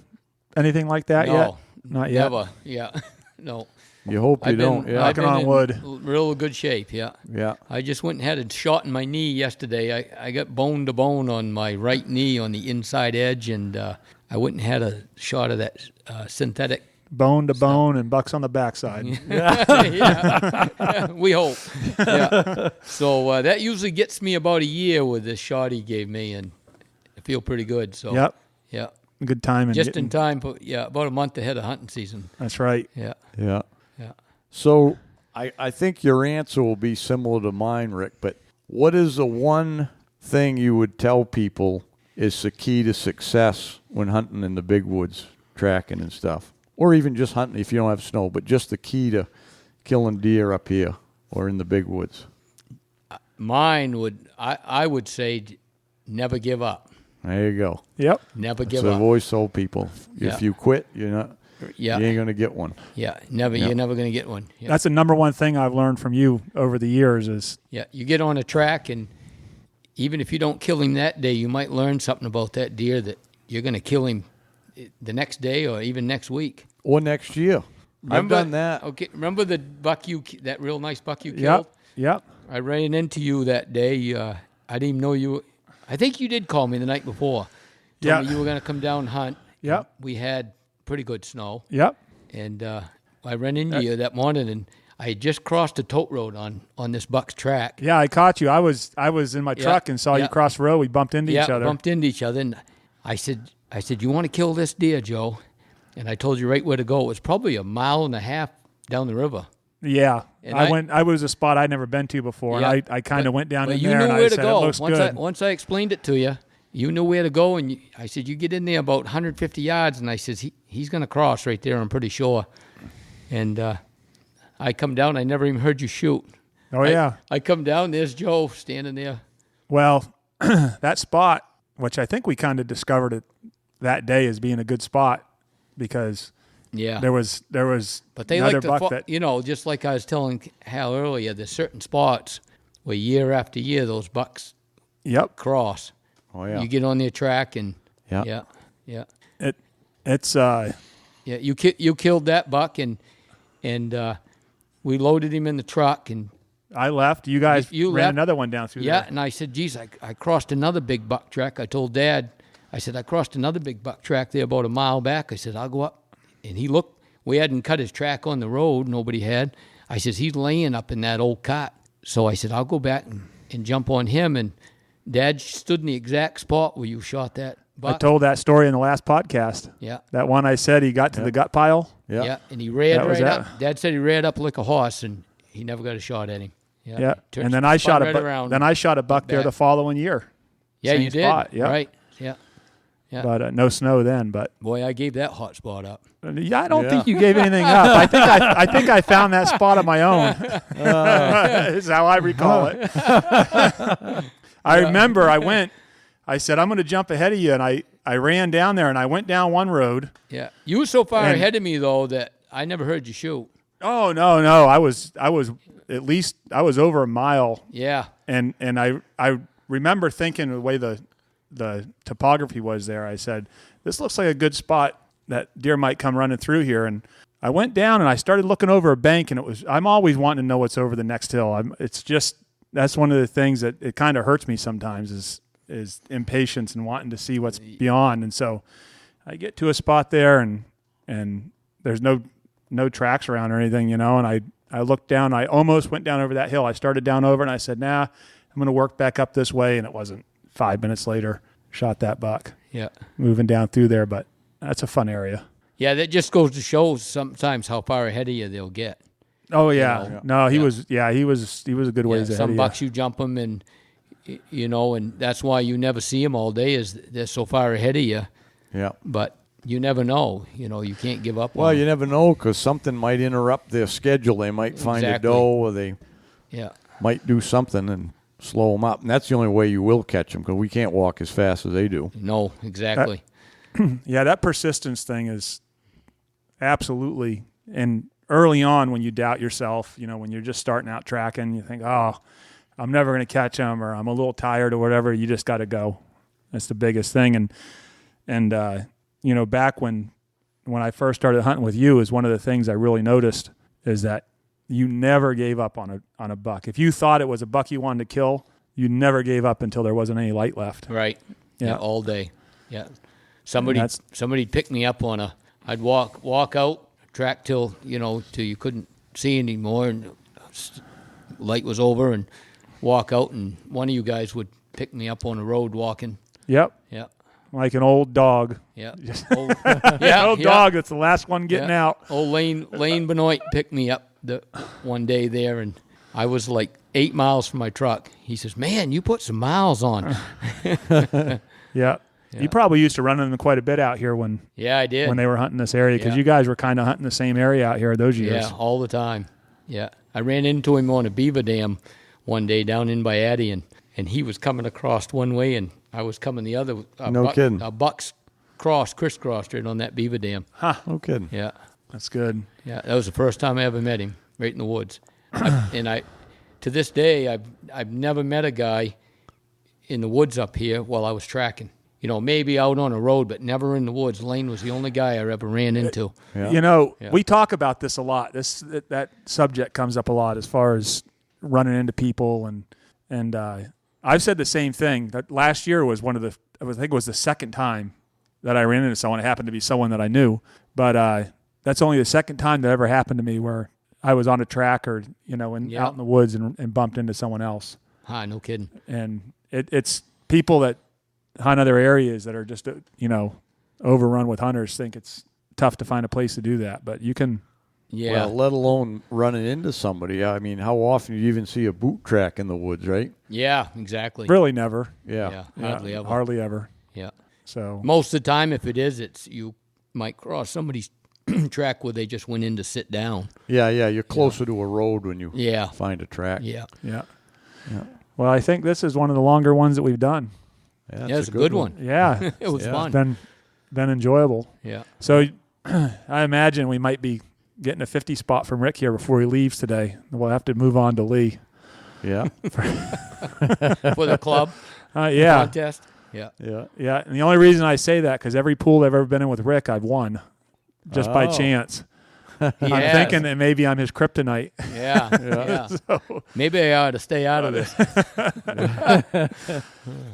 anything like that yet? Not yet. Never. Yeah. No. You hope you don't. Yeah. Knocking on wood. Real good shape. Yeah. Yeah. I just went and had a shot in my knee yesterday. I got bone to bone on my right knee on the inside edge, and I went and had a shot of that synthetic. Bone to bone and bucks on the backside. Yeah. We hope. Yeah. So that usually gets me about a year with this shot he gave me, and I feel pretty good. So. Yep. Yeah. Good time. Just in time, about a month ahead of hunting season. That's right. Yeah. Yeah. Yeah. So I think your answer will be similar to mine, Rick, but what is the one thing you would tell people is the key to success when hunting in the big woods, tracking and stuff? Or even just hunting if you don't have snow, but just the key to killing deer up here or in the big woods? Mine I would say never give up. There you go. Yep. Never give So up. I've always told people, if you quit, you ain't going to get one. Yeah, never. You're never going to get one. Yeah. That's the number one thing I've learned from you over the years is... Yeah, you get on a track, and even if you don't kill him that day, you might learn something about that deer that you're going to kill him the next day or even next week. Or next year. I've done that. Okay, remember the buck that real nice buck you killed? Yep. I ran into you that day. I didn't even know you. I think you did call me the night before. Told me you were going to come down and hunt. Yep. We had pretty good snow. Yep. And I ran into you that morning, and I had just crossed a tote road on this buck's track. Yeah, I caught you. I was in my truck and saw you cross the road. We bumped into each other. Yeah, bumped into each other. And I said, you want to kill this deer, Joe? And I told you right where to go. It was probably 1.5 miles down the river. Yeah. And I was a spot I'd never been to before, and I kind of went down in there, and I said, it looks good. Once I explained it to you, you knew where to go, and I said, you get in there about 150 yards, and I said, he's going to cross right there, I'm pretty sure. And I come down, I never even heard you shoot. Oh, yeah. I come down, there's Joe standing there. Well, that spot, which I think we kind of discovered it that day as being a good spot, because there was but they another like buck that, just like I was telling Hal earlier, there's certain spots where year after year those bucks cross. Oh yeah. You get on their track and yeah. You killed that buck and we loaded him in the truck and I left. You guys you ran left. Another one down through there. Yeah, and I said, geez, I crossed another big buck track. I told Dad, I said, I crossed another big buck track there about 1 mile back. I said, I'll go up. And he looked. We hadn't cut his track on the road. Nobody had. I said, he's laying up in that old cot. So I said, I'll go back and jump on him. And Dad stood in the exact spot where you shot that buck. I told that story in the last podcast. Yeah. That one I said he got to the gut pile. Yeah. Yeah, and he reared right up. Dad said he reared up like a horse, and he never got a shot at him. Yeah. And then I shot a buck there the following year. Yeah, Same you did. spot. Yeah. Right. Yeah. Yeah. But no snow then. But boy, I gave that hot spot up. Yeah, I don't think you gave anything up. I think I found that spot on my own. Is how I recall it. I remember I said, I'm going to jump ahead of you, and I ran down there, and I went down one road. Yeah. You were so far ahead of me, though, that I never heard you shoot. Oh, no. I was at least, I was over 1 mile. Yeah. And I remember thinking the way the topography was there, I said, this looks like a good spot that deer might come running through here. And I went down and I started looking over a bank, and I'm always wanting to know what's over the next hill. That's one of the things that it kind of hurts me sometimes is impatience and wanting to see what's beyond. And so I get to a spot there and there's no tracks around or anything, and I looked down, I almost went down over that hill. I started down over and I said, nah, I'm going to work back up this way. And it wasn't 5 minutes later, shot that buck. Yeah. Moving down through there, but that's a fun area. Yeah, that just goes to show sometimes how far ahead of you they'll get. Oh yeah, he was a good ways ahead. Some bucks you jump them, and and that's why you never see them all day, is they're so far ahead of you. Yeah. But you never know. You can't give up. Well, you never know, because something might interrupt their schedule. They might find a doe, or they might do something and slow them up, and that's the only way you will catch them, because we can't walk as fast as they do. No, exactly. That persistence thing is absolutely, and early on when you doubt yourself, when you're just starting out tracking, you think, oh, I'm never going to catch them, or I'm a little tired or whatever. You just got to go. That's the biggest thing. And back when I first started hunting with you, is one of the things I really noticed is that you never gave up on a buck. If you thought it was a buck you wanted to kill, you never gave up until there wasn't any light left. Right. Yeah, all day. Yeah. Somebody'd pick me up I'd walk out, track till you couldn't see anymore, and light was over, and walk out, and one of you guys would pick me up on the road walking. Yep. Yeah. Like an old dog. Yeah. Old dog that's the last one getting out. Old Lane Benoit picked me up one day there, and I was like 8 miles from my truck. He says, man, you put some miles on. Yeah. You probably used to run them quite a bit out here when I did. When they were hunting this area, because you guys were kind of hunting the same area out here those years. Yeah, all the time. Yeah. I ran into him on a beaver dam one day down in by Addie, and he was coming across one way, and I was coming the other. No kidding. A buck's crisscrossed right on that beaver dam. Huh. No kidding. Yeah. That's good. Yeah, that was the first time I ever met him, right in the woods. To this day, I've never met a guy in the woods up here while I was tracking. Maybe out on a road, but never in the woods. Lane was the only guy I ever ran into. Yeah. We talk about this a lot. That subject comes up a lot as far as running into people, and I've said the same thing. That last year was I think it was the second time that I ran into someone. It happened to be someone that I knew, but that's only the second time that ever happened to me where I was on a track or, out in the woods and bumped into someone else. Hi, no kidding. And it's people that hunt other areas that are just, overrun with hunters think it's tough to find a place to do that. But you can. Yeah. Well, let alone running into somebody. I mean, how often do you even see a boot track in the woods, right? Yeah, exactly. Really never. Yeah. Hardly ever. Hardly ever. Yeah. So most of the time, if it is, you might cross somebody's track where they just went in to sit down. Yeah. You're closer to a road when you find a track. Yeah. Well, I think this is one of the longer ones that we've done. Yeah, it's a good one. Yeah. It was fun. It's been enjoyable. Yeah. So I imagine we might be getting a 50 spot from Rick here before he leaves today. We'll have to move on to Lee. Yeah. For the club contest. Yeah. Yeah. And the only reason I say that, because every pool I've ever been in with Rick, I've won just by chance. I'm thinking that maybe I'm his kryptonite. Yeah. So, maybe I ought to stay out of this.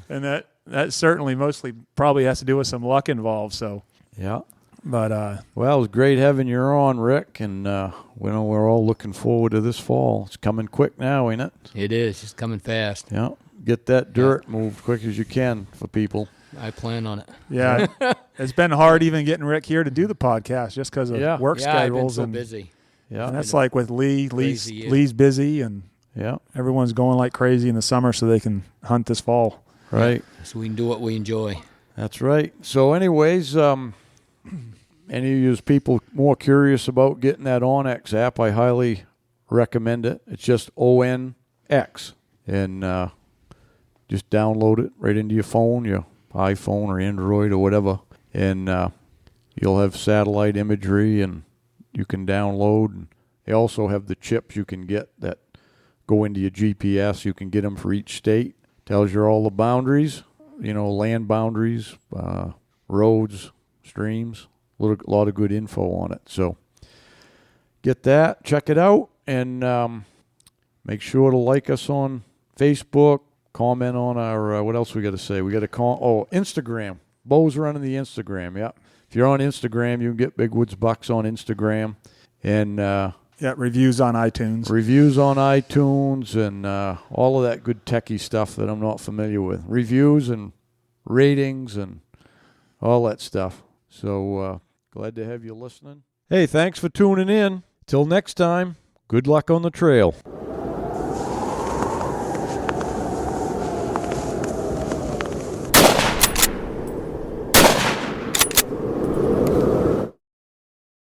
And that certainly mostly probably has to do with some luck involved. So yeah. But well, it was great having you on, Rick, and we're all looking forward to this fall. It's coming quick now, ain't it? It is. It's coming fast. Yeah. Get that dirt moved quick as you can for people. I plan on it. Yeah. It's been hard even getting Rick here to do the podcast just because of work schedules. I've been so busy. Yeah. And that's like with Lee. Lee's busy, and everyone's going like crazy in the summer so they can hunt this fall. Right. So we can do what we enjoy. That's right. So anyways, any of you people more curious about getting that OnX app, I highly recommend it. It's just ONX. And just download it right into your phone, your iPhone or Android or whatever. And you'll have satellite imagery and you can download. And they also have the chips you can get that go into your GPS. You can get them for each state. Tells you all the boundaries, land boundaries, roads, streams. A lot of good info on it. So get that, check it out, and make sure to like us on Facebook, comment on our, what else we got to say? We got to Instagram. Bo's running the Instagram, yeah. If you're on Instagram, you can get Big Woods Bucks on Instagram. And reviews on iTunes. Reviews on iTunes and all of that good techie stuff that I'm not familiar with. Reviews and ratings and all that stuff. So glad to have you listening. Hey, thanks for tuning in. Till next time, good luck on the trail.